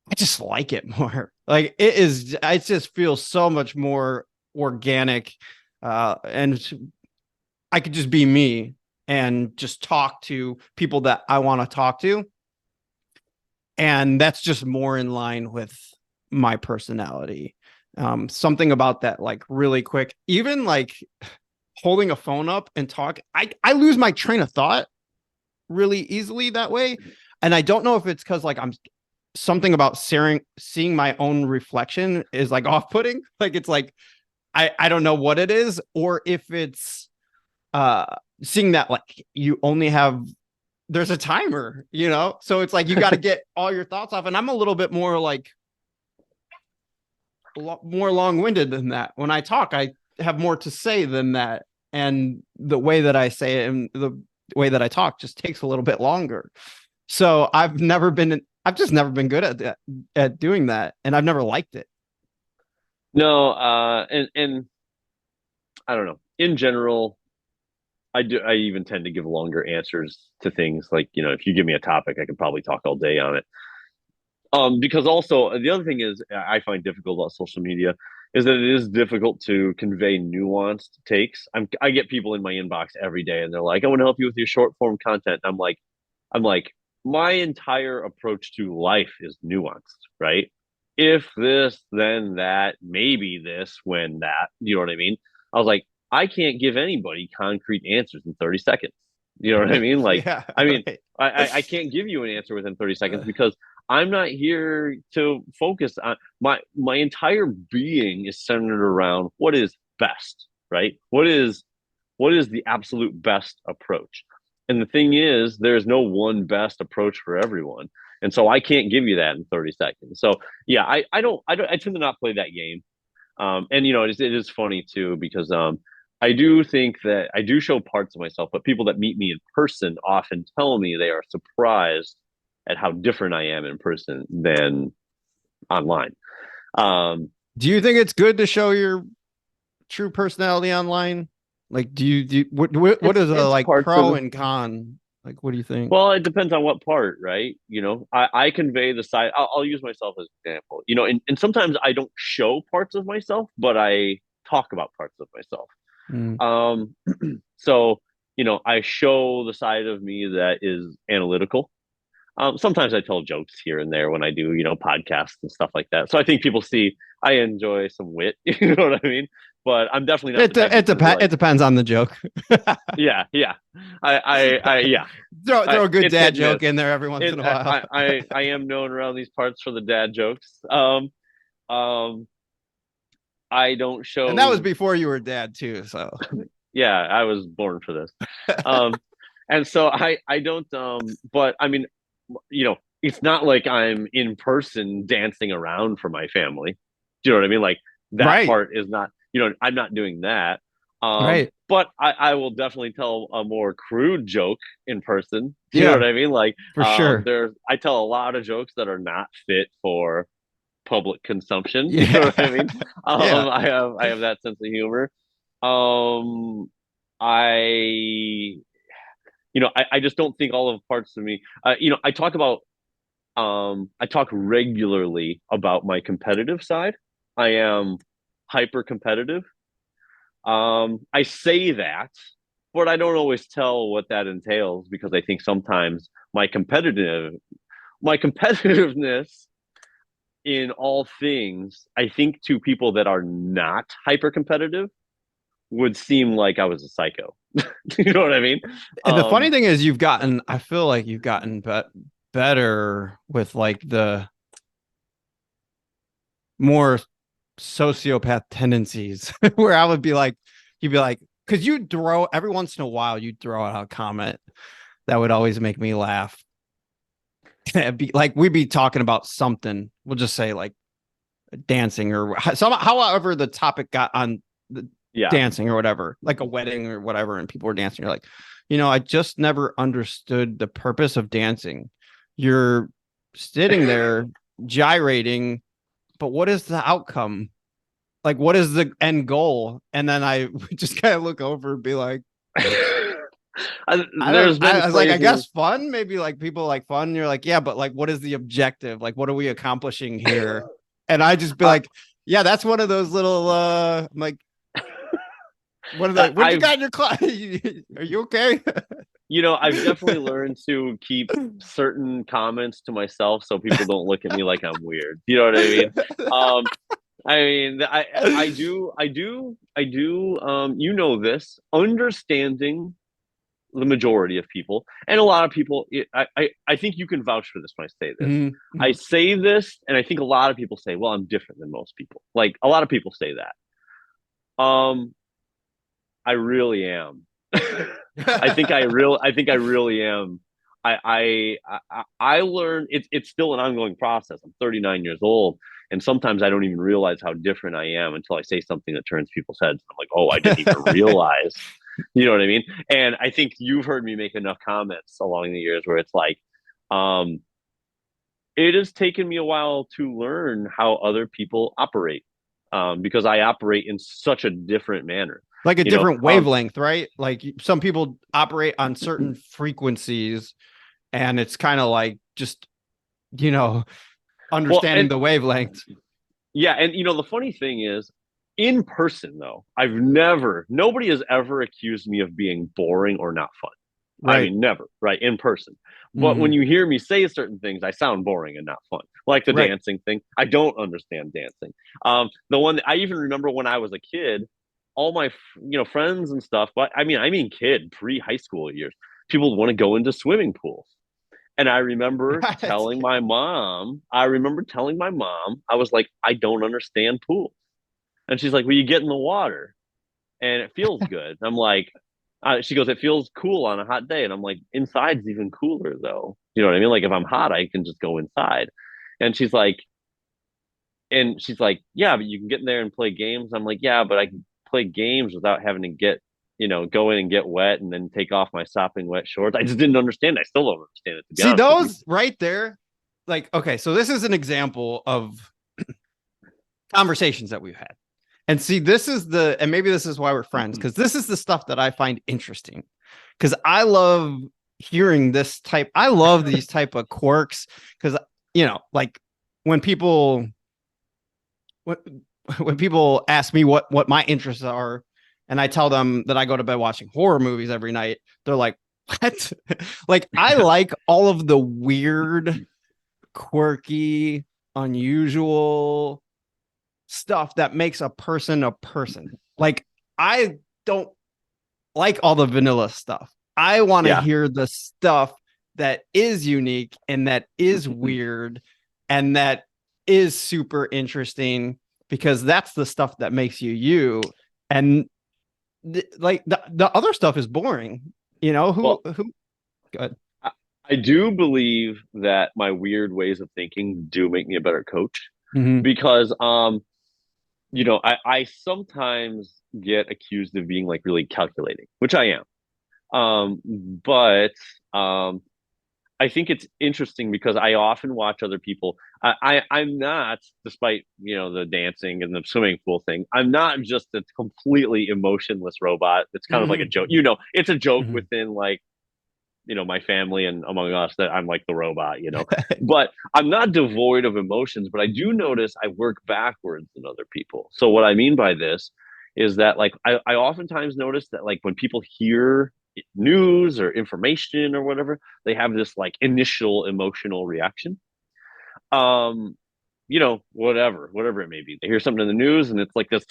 I just like it more. Like it just feels so much more organic. And I could just be me and just talk to people that I want to talk to. And that's just more in line with my personality. Something about that, like really quick, even like holding a phone up and talk, I lose my train of thought really easily that way. And I don't know if it's because like I'm something about seeing my own reflection is like off-putting. Like it's like I don't know what it is, or if it's seeing that like you only have there's a timer, so it's like you got to get all your thoughts off. And I'm a little bit more like more long-winded than that. When I talk, I have more to say than that, and the way that I say it and the way that I talk just takes a little bit longer. So I've just never been good at that, at doing that, and I've never liked it. No, and I don't know. In general, I even tend to give longer answers to things like, if you give me a topic, I could probably talk all day on it. Because also the other thing is I find difficult about social media is that it is difficult to convey nuanced takes. I get people in my inbox every day and they're like, I want to help you with your short form content. I'm like, my entire approach to life is nuanced, right? If this, then that, maybe this, when that, you know what I mean? I was like, I can't give anybody concrete answers in 30 seconds. You know what I mean? Like, Yeah, I mean, right. I can't give you an answer within 30 seconds because I'm not here to focus on my entire being is centered around what is best, right? What is the absolute best approach? And the thing is, there's no one best approach for everyone. And so I can't give you that in 30 seconds. So yeah, I tend to not play that game. And it is funny too, because I do think that I do show parts of myself, but people that meet me in person often tell me they are surprised at how different I am in person than online. Um, Do you think it's good to show your true personality online? Like, what it's is a it's like parts of pro it. and con? Like, what do you think? Well, it depends on what part, right? I convey the side. I'll use myself as an example. And sometimes I don't show parts of myself, but I talk about parts of myself. Mm. Um, so I show the side of me that is analytical. Sometimes I tell jokes here and there when I do, podcasts and stuff like that. So I think people see I enjoy some wit. You know what I mean? But I'm definitely not It the type that's going to be it like, depends on the joke. yeah, yeah, yeah. Throw a good It's hit dad and miss. joke in there every once in It a while. I am known around these parts for the dad jokes. Um, I don't And that was show. before you were dad too. So Yeah, I was born for this. Um, and so I don't. But I mean, it's not like I'm in person dancing around for my family. Do you know what I mean? Like that right, part is not. I'm not doing that. right, But I will definitely tell a more crude joke in person. Do you know what yeah, I mean? Like, for sure. I tell a lot of jokes that are not fit for public consumption. You know what I Yeah, mean? yeah. I have that sense of humor. Um, I I just don't think all of parts of me. I talk regularly about my competitive side. I am hyper competitive. I say that, but I don't always tell what that entails because I think sometimes my competitiveness in all things, I think to people that are not hyper competitive would seem like I was a psycho. You know what I mean? And the funny Um, thing is, I feel like you've gotten better with like the more sociopath tendencies, where I would be like, you'd be like, because you'd throw every once in a while, you'd throw out a comment that would always make me laugh. It'd be like we'd be talking about something. We'll just say like dancing or however the topic got on the Yeah. dancing or whatever, like a wedding or whatever, and people were dancing. You're like, I just never understood the purpose of dancing. You're sitting there gyrating, but what is the outcome? Like, what is the end goal? And then I would just kind of look over and be like, I don't, There's been I was like, I guess phrases. fun, maybe like people like fun. And you're like, yeah, but like, what is the objective? Like, what are we accomplishing here? And I just be I, like, yeah, that's one of those little, I'm like, what you I've got in your class? Are you okay? I've definitely learned to keep certain comments to myself so people don't look at me like I'm weird. You know what I mean? Um, I do. You know this. Understanding the majority of people and a lot of people. I think you can vouch for this when I say this. I Mm-hmm. say this, and I think a lot of people say, "Well, I'm different than most people." Like a lot of people say that. I really am. I think I really am. I learned it's still an ongoing process. I'm 39 years old, and sometimes I don't even realize how different I am until I say something that turns people's heads. I'm like, oh, I didn't even realize. You know what I mean? And I think you've heard me make enough comments along the years where it's like, um, it has taken me a while to learn how other people operate, because I operate in such a different manner. Like a You know, different wavelength, right? Like some people operate on certain frequencies, and it's kind of like just, you know, well, understanding and the wavelength. yeah, and the funny thing is, in person though, nobody has ever accused me of being boring or not fun. I Right. mean, never, right? In person. But when Mm-hmm. you hear me say certain things, I sound boring and not fun. Like the Right. dancing thing. I don't understand dancing. The one that I even remember when I was a kid, all my friends and stuff, but I mean kid, pre-high school years, people would want to go into swimming pools. And I remember telling my mom, I was like, I don't understand pools. And she's like, well, you get in the water and it feels good. I'm like, she goes, it feels cool on a hot day. And I'm like, inside's even cooler though. You know what I mean? Like if I'm hot, I can just go inside. And she's like, yeah, but you can get in there and play games. I'm like, yeah, but I can play games without having to go in and get wet and then take off my sopping wet shorts. I just didn't understand. I still don't understand it, to be See honest with you. those right there? Like, okay, so this is an example of conversations that we've had. And see, and maybe this is why we're friends, because this is the stuff that I find interesting. Because I love hearing I love these type of quirks. Because, like when people, when, when people ask me what my interests are, and I tell them that I go to bed watching horror movies every night, they're like, what? Like, I like all of the weird, quirky, unusual stuff that makes a person a person. Like, I don't like all the vanilla stuff. I want to Yeah. hear the stuff that is unique and that is weird and that is super interesting, because that's the stuff that makes you you. And like the other stuff is boring. Well, Who good. I, I do believe that my weird ways of thinking do make me a better coach Mm-hmm. because I sometimes get accused of being like really calculating, which I am. But I think it's interesting because I often watch other people. I'm not, despite the dancing and the swimming pool thing, I'm not just a completely emotionless robot. It's kind of like a joke. Mm-hmm. It's a joke Mm-hmm. within like my family and among us that I'm like the robot. But I'm not devoid of emotions, but I do notice I work backwards than other people. So what I mean by this is that like I oftentimes notice that like when people hear news or information or whatever, they have this like initial emotional reaction. Um, whatever it may be. They hear something in the news and it's like this,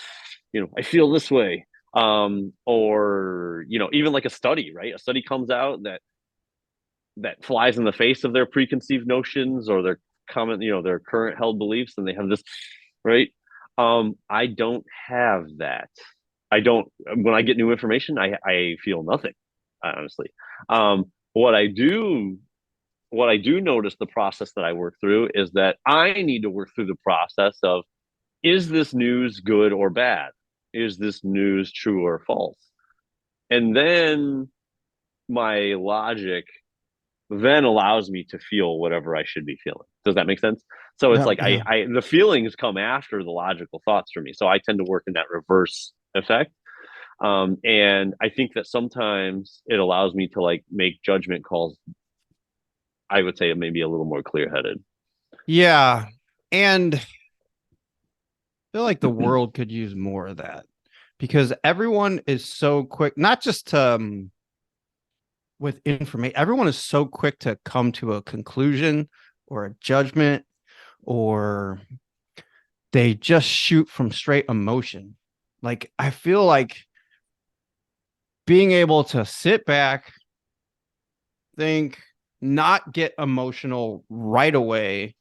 I feel this way. Or even like a study, right? A study comes out that flies in the face of their preconceived notions or their their current held beliefs, and they have this, right? I don't have that. I don't. When I get new information, I feel nothing, honestly. um what i do what I do notice, the process that I work through, is that I need to work through the process of is this news good or bad? Is this news true or false? And then my logic then allows me to feel whatever I should be feeling. Does that make sense? So it's Yeah, like yeah. the feelings come after the logical thoughts for me. So I tend to work in that reverse effect. And I think that sometimes it allows me to like make judgment calls. I would say maybe a little more clear headed. Yeah. And I feel like the world could use more of that because everyone is so quick, not just to, with information, everyone is so quick to come to a conclusion or a judgment, or they just shoot from straight emotion. Like, I feel like being able to sit back, think, not get emotional right away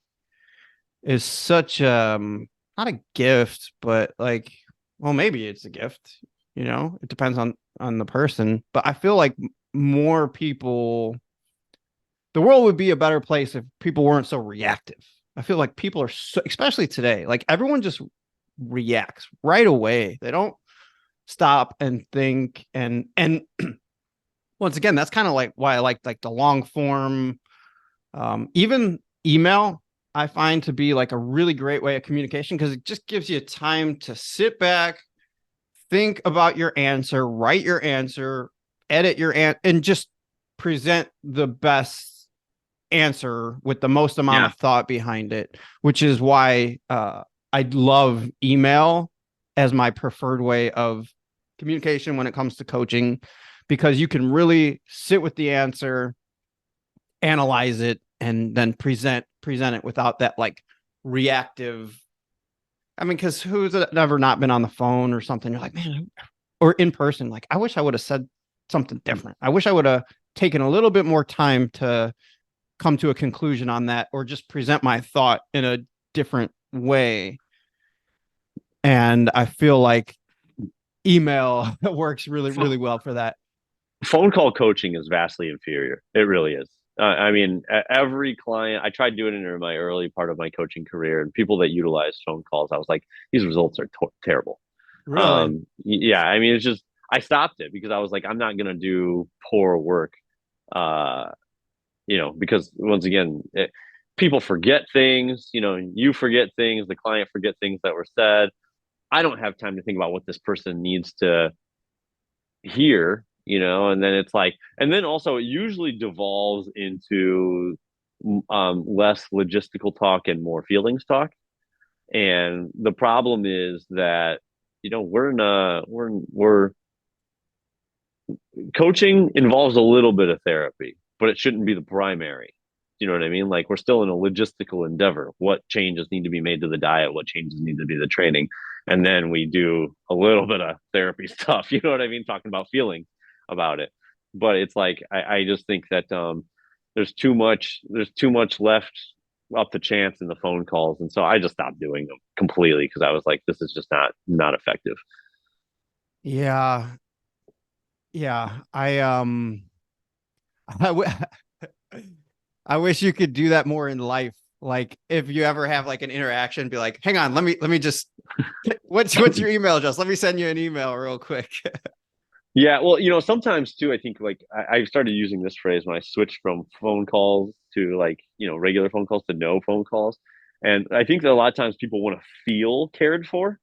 is such not a gift, but like, well, maybe it's a gift, it depends on the person. But I feel like more people, the world would be a better place if people weren't so reactive. I feel like people are so, especially today, like everyone just reacts right away. They don't stop and think, and once again, that's kind of like why I like the long form. Even email, I find to be like a really great way of communication because it just gives you time to sit back, think about your answer, write your answer, edit your and just present the best answer with the most amount Yeah. of thought behind it, which is why I love email as my preferred way of communication when it comes to coaching, because you can really sit with the answer, analyze it, and then present it without that like reactive. I mean, because who's never not been on the phone or something? You're like, man, or in person, like, I wish I would have said something different. I wish I would have taken a little bit more time to come to a conclusion on that, or just present my thought in a different way. And I feel like email works really, really well for that. Phone call coaching is vastly inferior. It really is. I mean, every client, I tried doing it in my early part of my coaching career, and people that utilize phone calls, I was like, these results are terrible. Really? Yeah, I mean, it's just, I stopped it because I was like, I'm not going to do poor work, uh, because once again, people forget things, you forget things, the client forget things that were said. I don't have time to think about what this person needs to here, and then it's like, and then also it usually devolves into less logistical talk and more feelings talk. And the problem is that, we're coaching involves a little bit of therapy, but it shouldn't be the primary. You know what I mean? Like we're still in a logistical endeavor. What changes need to be made to the diet? What changes need to be the training? And then we do a little bit of therapy stuff. You know what I mean? Talking about feelings about it. But it's like I just think that there's too much left up to chance in the phone calls, and so I just stopped doing them completely because I was like, this is just not effective. Yeah. Yeah. I, w- I wish you could do that more in life. Like if you ever have like an interaction, be like, hang on, let me just what's your email address? Let me send you an email real quick. Yeah, well, sometimes too, I think like I started using this phrase when I switched from phone calls to like, regular phone calls to no phone calls. And I think that a lot of times people want to feel cared for.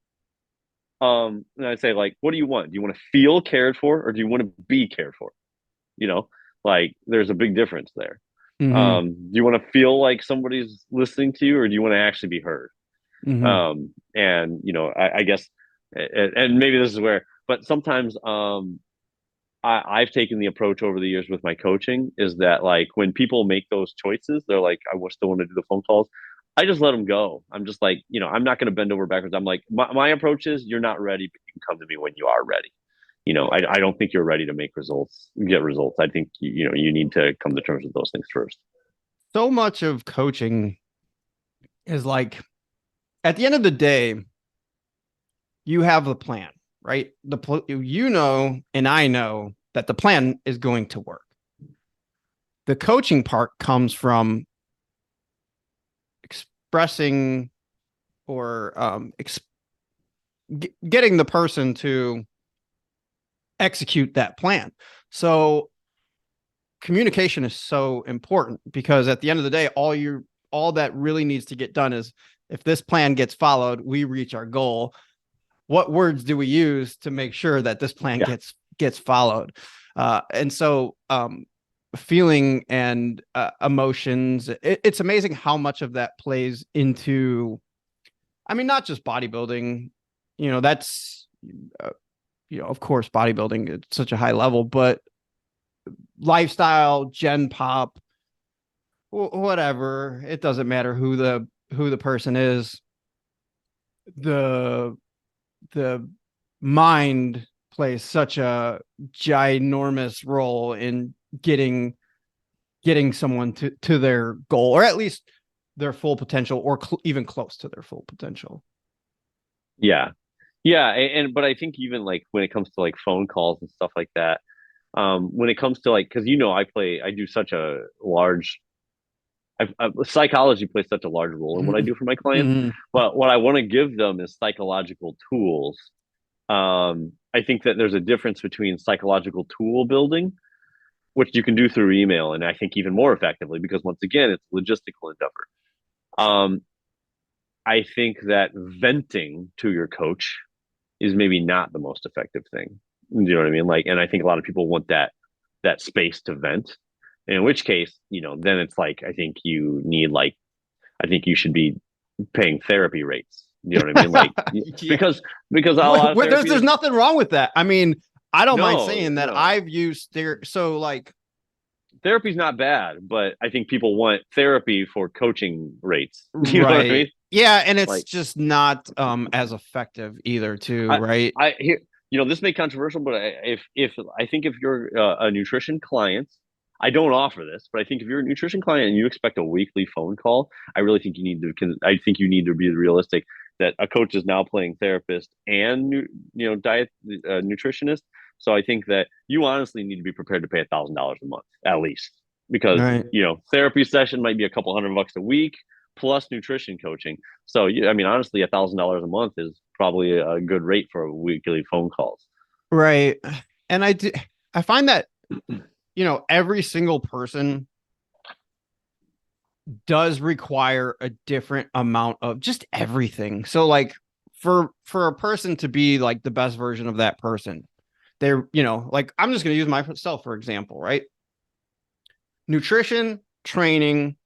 And I'd say like, what do you want? Do you want to feel cared for or do you want to be cared for? You know, like there's a big difference there. Mm-hmm. Do you want to feel like somebody's listening to you or do you want to actually be heard? Mm-hmm. And I guess, and maybe this is where, but sometimes I've taken the approach over the years with my coaching is that like when people make those choices, they're like, I still want to do the phone calls. I just let them go. I'm just like, I'm not going to bend over backwards. I'm like, my approach is you're not ready, but you can come to me when you are ready. I don't think you're ready to get results. I think, you need to come to terms with those things first. So much of coaching is like, at the end of the day, you have the plan, right? And I know that the plan is going to work. The coaching part comes from expressing or getting the person to execute that plan. So communication is so important because at the end of the day, all that really needs to get done is if this plan gets followed, we reach our goal. What words do we use to make sure that this plan Yeah. gets followed? And so feeling and emotions, it's amazing how much of that plays into, I mean, not just bodybuilding, that's, uh, of course, bodybuilding at such a high level, but lifestyle, gen pop, whatever. It doesn't matter who the person is. The the mind plays such a ginormous role in getting someone to their goal, or at least their full potential, or even close to their full potential. Yeah. Yeah. And but I think even like when it comes to like phone calls and stuff like that, when it comes to like, because I do such a large psychology plays such a large role in what I do for my clients. Mm-hmm. But what I want to give them is psychological tools. I think that there's a difference between psychological tool building, which you can do through email, and I think even more effectively because once again, it's a logistical endeavor. Um, I think that venting to your coach is maybe not the most effective thing. You know what I mean? Like, and I think a lot of people want that space to vent. In which case, then it's like I think you should be paying therapy rates. You know what I mean? Like Yeah. because a lot of therapy There's is nothing wrong with that. I mean, I don't mind no, saying that no. I've used so like Therapy's not bad, but I think people want therapy for coaching rates. You know what I right. mean? Yeah, and it's Like just not as effective either too, I right? I here this may be controversial, but if I think if you're a nutrition client, I don't offer this, but I think if you're a nutrition client and you expect a weekly phone call, I really think I think you need to be realistic that a coach is now playing therapist and diet nutritionist. So I think that you honestly need to be prepared to pay $1,000 a month at least because Right. therapy session might be a couple $100 a week plus nutrition coaching. So I mean, honestly, $1,000 a month is probably a good rate for weekly phone calls. Right. And I find that, every single person does require a different amount of just everything. So like for a person to be like the best version of that person, they're, like I'm just going to use myself for example, right? Nutrition, training,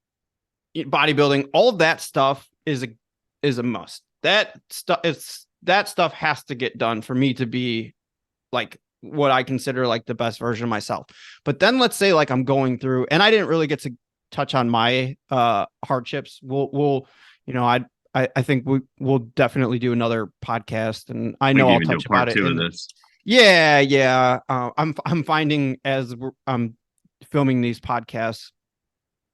bodybuilding, all of that stuff is a must. That stuff has to get done for me to be like what I consider like the best version of myself. But then let's say like I'm going through, and I didn't really get to touch on my hardships. We'll I think we'll definitely do ananother podcast, and I We know can I'll even do a touch about part it two of in this. yeah. I'm finding as I'm filming these podcasts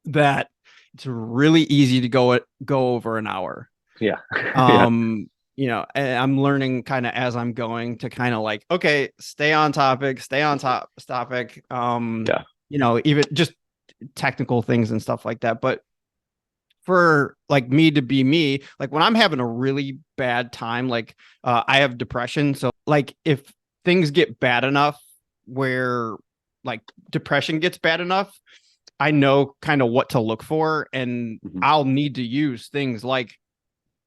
that it's really easy to go over an hour. Yeah. Yeah. And I'm learning kind of as I'm going to kind of like, okay, stay on topic, stay on topic. Yeah. Even just technical things and stuff like that. But for like me to be me, like when I'm having a really bad time, like I have depression. So like if things get bad enough where like depression gets bad enough, I know kind of what to look for, and Mhm. I'll need to use things like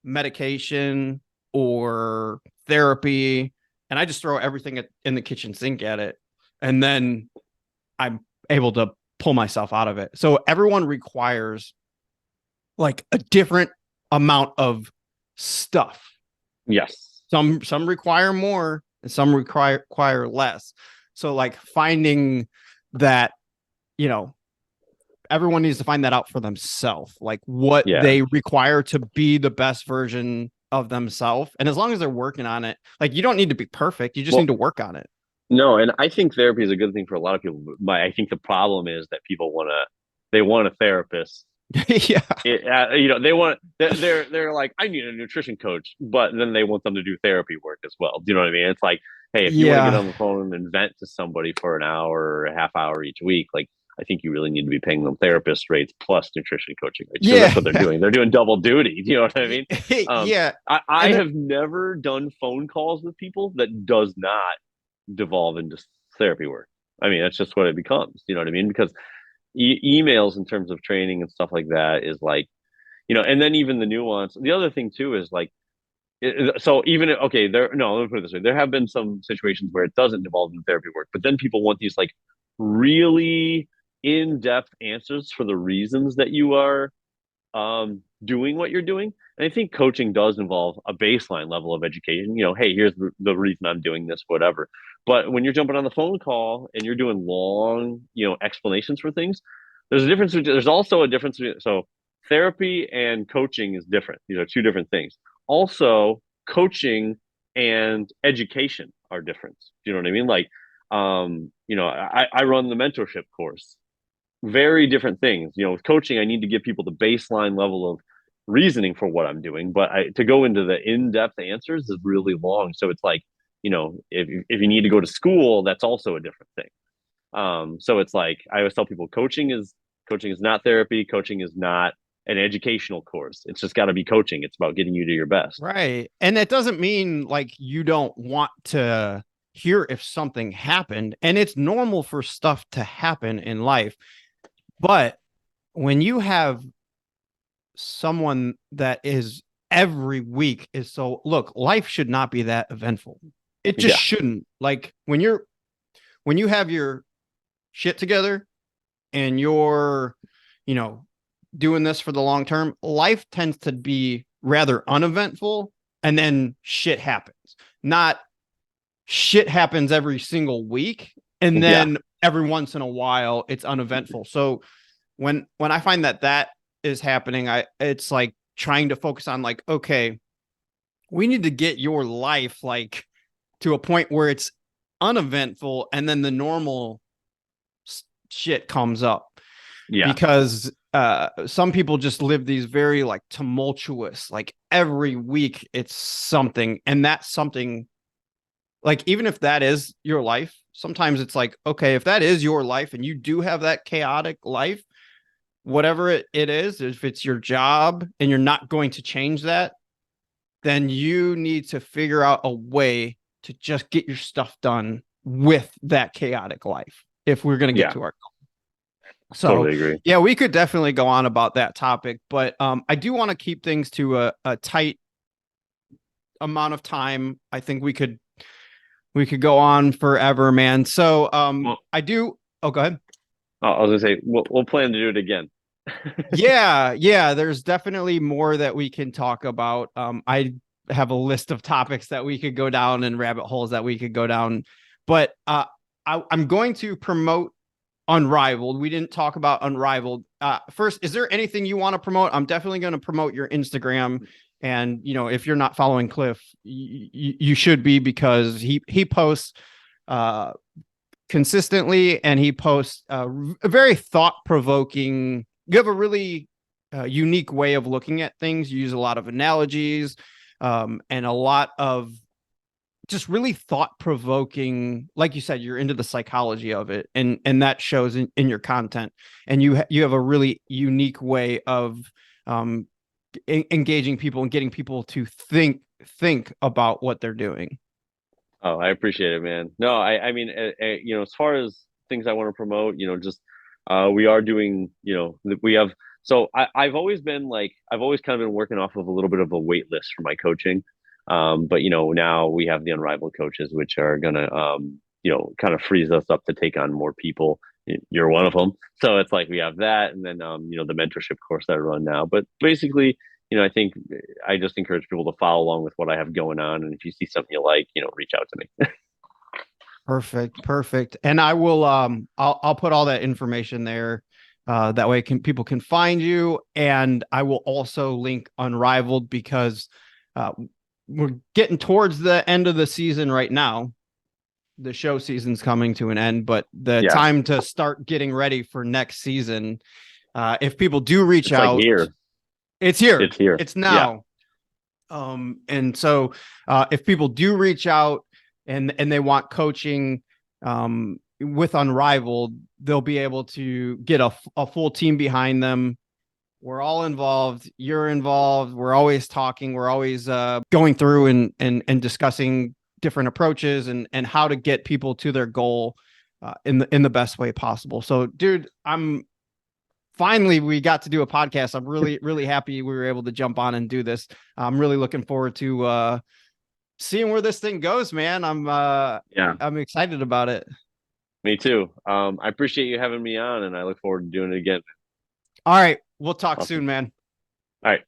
medication or therapy, and I just throw everything in the kitchen sink at it, and then I'm able to pull myself out of it. So everyone requires like a different amount of stuff. Yes. Some require more, and some require less. So like finding that, you know, everyone needs to find that out for themselves, like what Yeah. they require to be the best version of themselves. And as long as they're working on it, like you don't need to be perfect. You just need Well, to work on it. no, and I think therapy is a good thing for a lot of people. But I think the problem is that people they want a therapist. Yeah. They want they're like, I need a nutrition coach, but then they want them to do therapy work as well. Do you know what I mean? It's like, hey, if you want to get Yeah. on the phone and vent to somebody for an hour or a half hour each week, like I think you really need to be paying them therapist rates plus nutrition coaching rates because Yeah. that's what they're doing. They're doing double duty. You know what I mean? Um, Yeah. I And have never done phone calls with people that does not devolve into therapy work. I mean, that's just what it becomes. You know what I mean? Because emails in terms of training and stuff like that is like, and then even the nuance. The other thing too is like, so even okay, let me put it this way: there have been some situations where it doesn't involve in therapy work, but then people want these like really in-depth answers for the reasons that you are doing what you're doing. And I think coaching does involve a baseline level of education. Hey, here's the reason I'm doing this, whatever. But when you're jumping on the phone call and you're doing long, explanations for things, there's a difference. There's also a difference. So therapy and coaching is different. These are two different things. Also, coaching and education are different. Do you know what I mean? Like, I run the mentorship course, very different things. With coaching, I need to give people the baseline level of reasoning for what I'm doing, but to go into the in-depth answers is really long. So it's like, if you need to go to school, that's also a different thing. So it's like I always tell people, coaching is not therapy. Coaching is not an educational course. It's just got to be coaching. It's about getting you to your best. right. And that doesn't mean like you don't want to hear if something happened. And it's normal for stuff to happen in life. But when you have someone that is every week is so look, life should not be that eventful. It just Yeah, shouldn't. Like when you have your shit together and you're, you know, doing this for the long term, life tends to be rather uneventful and then shit happens. Not shit happens every single week and yeah, then every once in a while it's uneventful. So when I find that is happening, it's like trying to focus on like, okay, we need to get your life like to a point where it's uneventful and then the normal shit comes up yeah, because some people just live these very like tumultuous, like every week it's something, and that's something like even if that is your life, sometimes it's like, okay, if that is your life and you do have that chaotic life, whatever it is, if it's your job and you're not going to change that, then you need to figure out a way to just get your stuff done with that chaotic life if we're going to get yeah. to our goal. So, Totally agree. yeah, we could definitely go on about that topic, but I do want to keep things to a tight amount of time. I think we could go on forever, man. So, Well, I do. Oh, go ahead. I was gonna say we'll plan to do it again. Yeah, there's definitely more that we can talk about. I have a list of topics that we could go down and rabbit holes that we could go down, but I'm going to promote Unrivaled. We didn't talk about Unrivaled. First, is there anything you want to promote? I'm definitely going to promote your Instagram, and if you're not following Cliff, you should be because he posts uh consistently, and he posts a very thought-provoking. You have a really unique way of looking at things. You use a lot of analogies, and a lot of just really thought-provoking. Like you said, you're into the psychology of it, and that shows in your content. And you have a really unique way of um, engaging people and getting people to think about what they're doing. Oh, I appreciate it, man. No, I mean, as far as things I want to promote, just we are doing, we have. So I've always been like, I've always kind of been working off of a little bit of a wait list for my coaching. But now we have the Unrivaled coaches, which are gonna, kind of frees us up to take on more people. You're one of them, so it's like we have that, and then the mentorship course that I run now. But basically, I think I just encourage people to follow along with what I have going on. And if you see something you like, reach out to me. Perfect. And I will I'll put all that information there. That way people can find you. And I will also link Unrivaled because uh we're getting towards the end of the season right now. The show season's coming to an end, but the Yeah, time to start getting ready for next season. If people do reach it's like out, here. it's here. It's here. It's Yeah. now. And so if people do reach out and they want coaching, with Unrivaled, they'll be able to get a full team behind them. We're all involved. You're involved. We're always talking. We're always going through and discussing different approaches and how to get people to their goal in the best way possible. So, dude, I'm finally we got to do a podcast. I'm really happy we were able to jump on and do this. I'm really looking forward to seeing where this thing goes, man. Yeah, I'm excited about it. me too. I appreciate you having me on, and I look forward to doing it again. All right, we'll talk Awesome. soon, man. All right.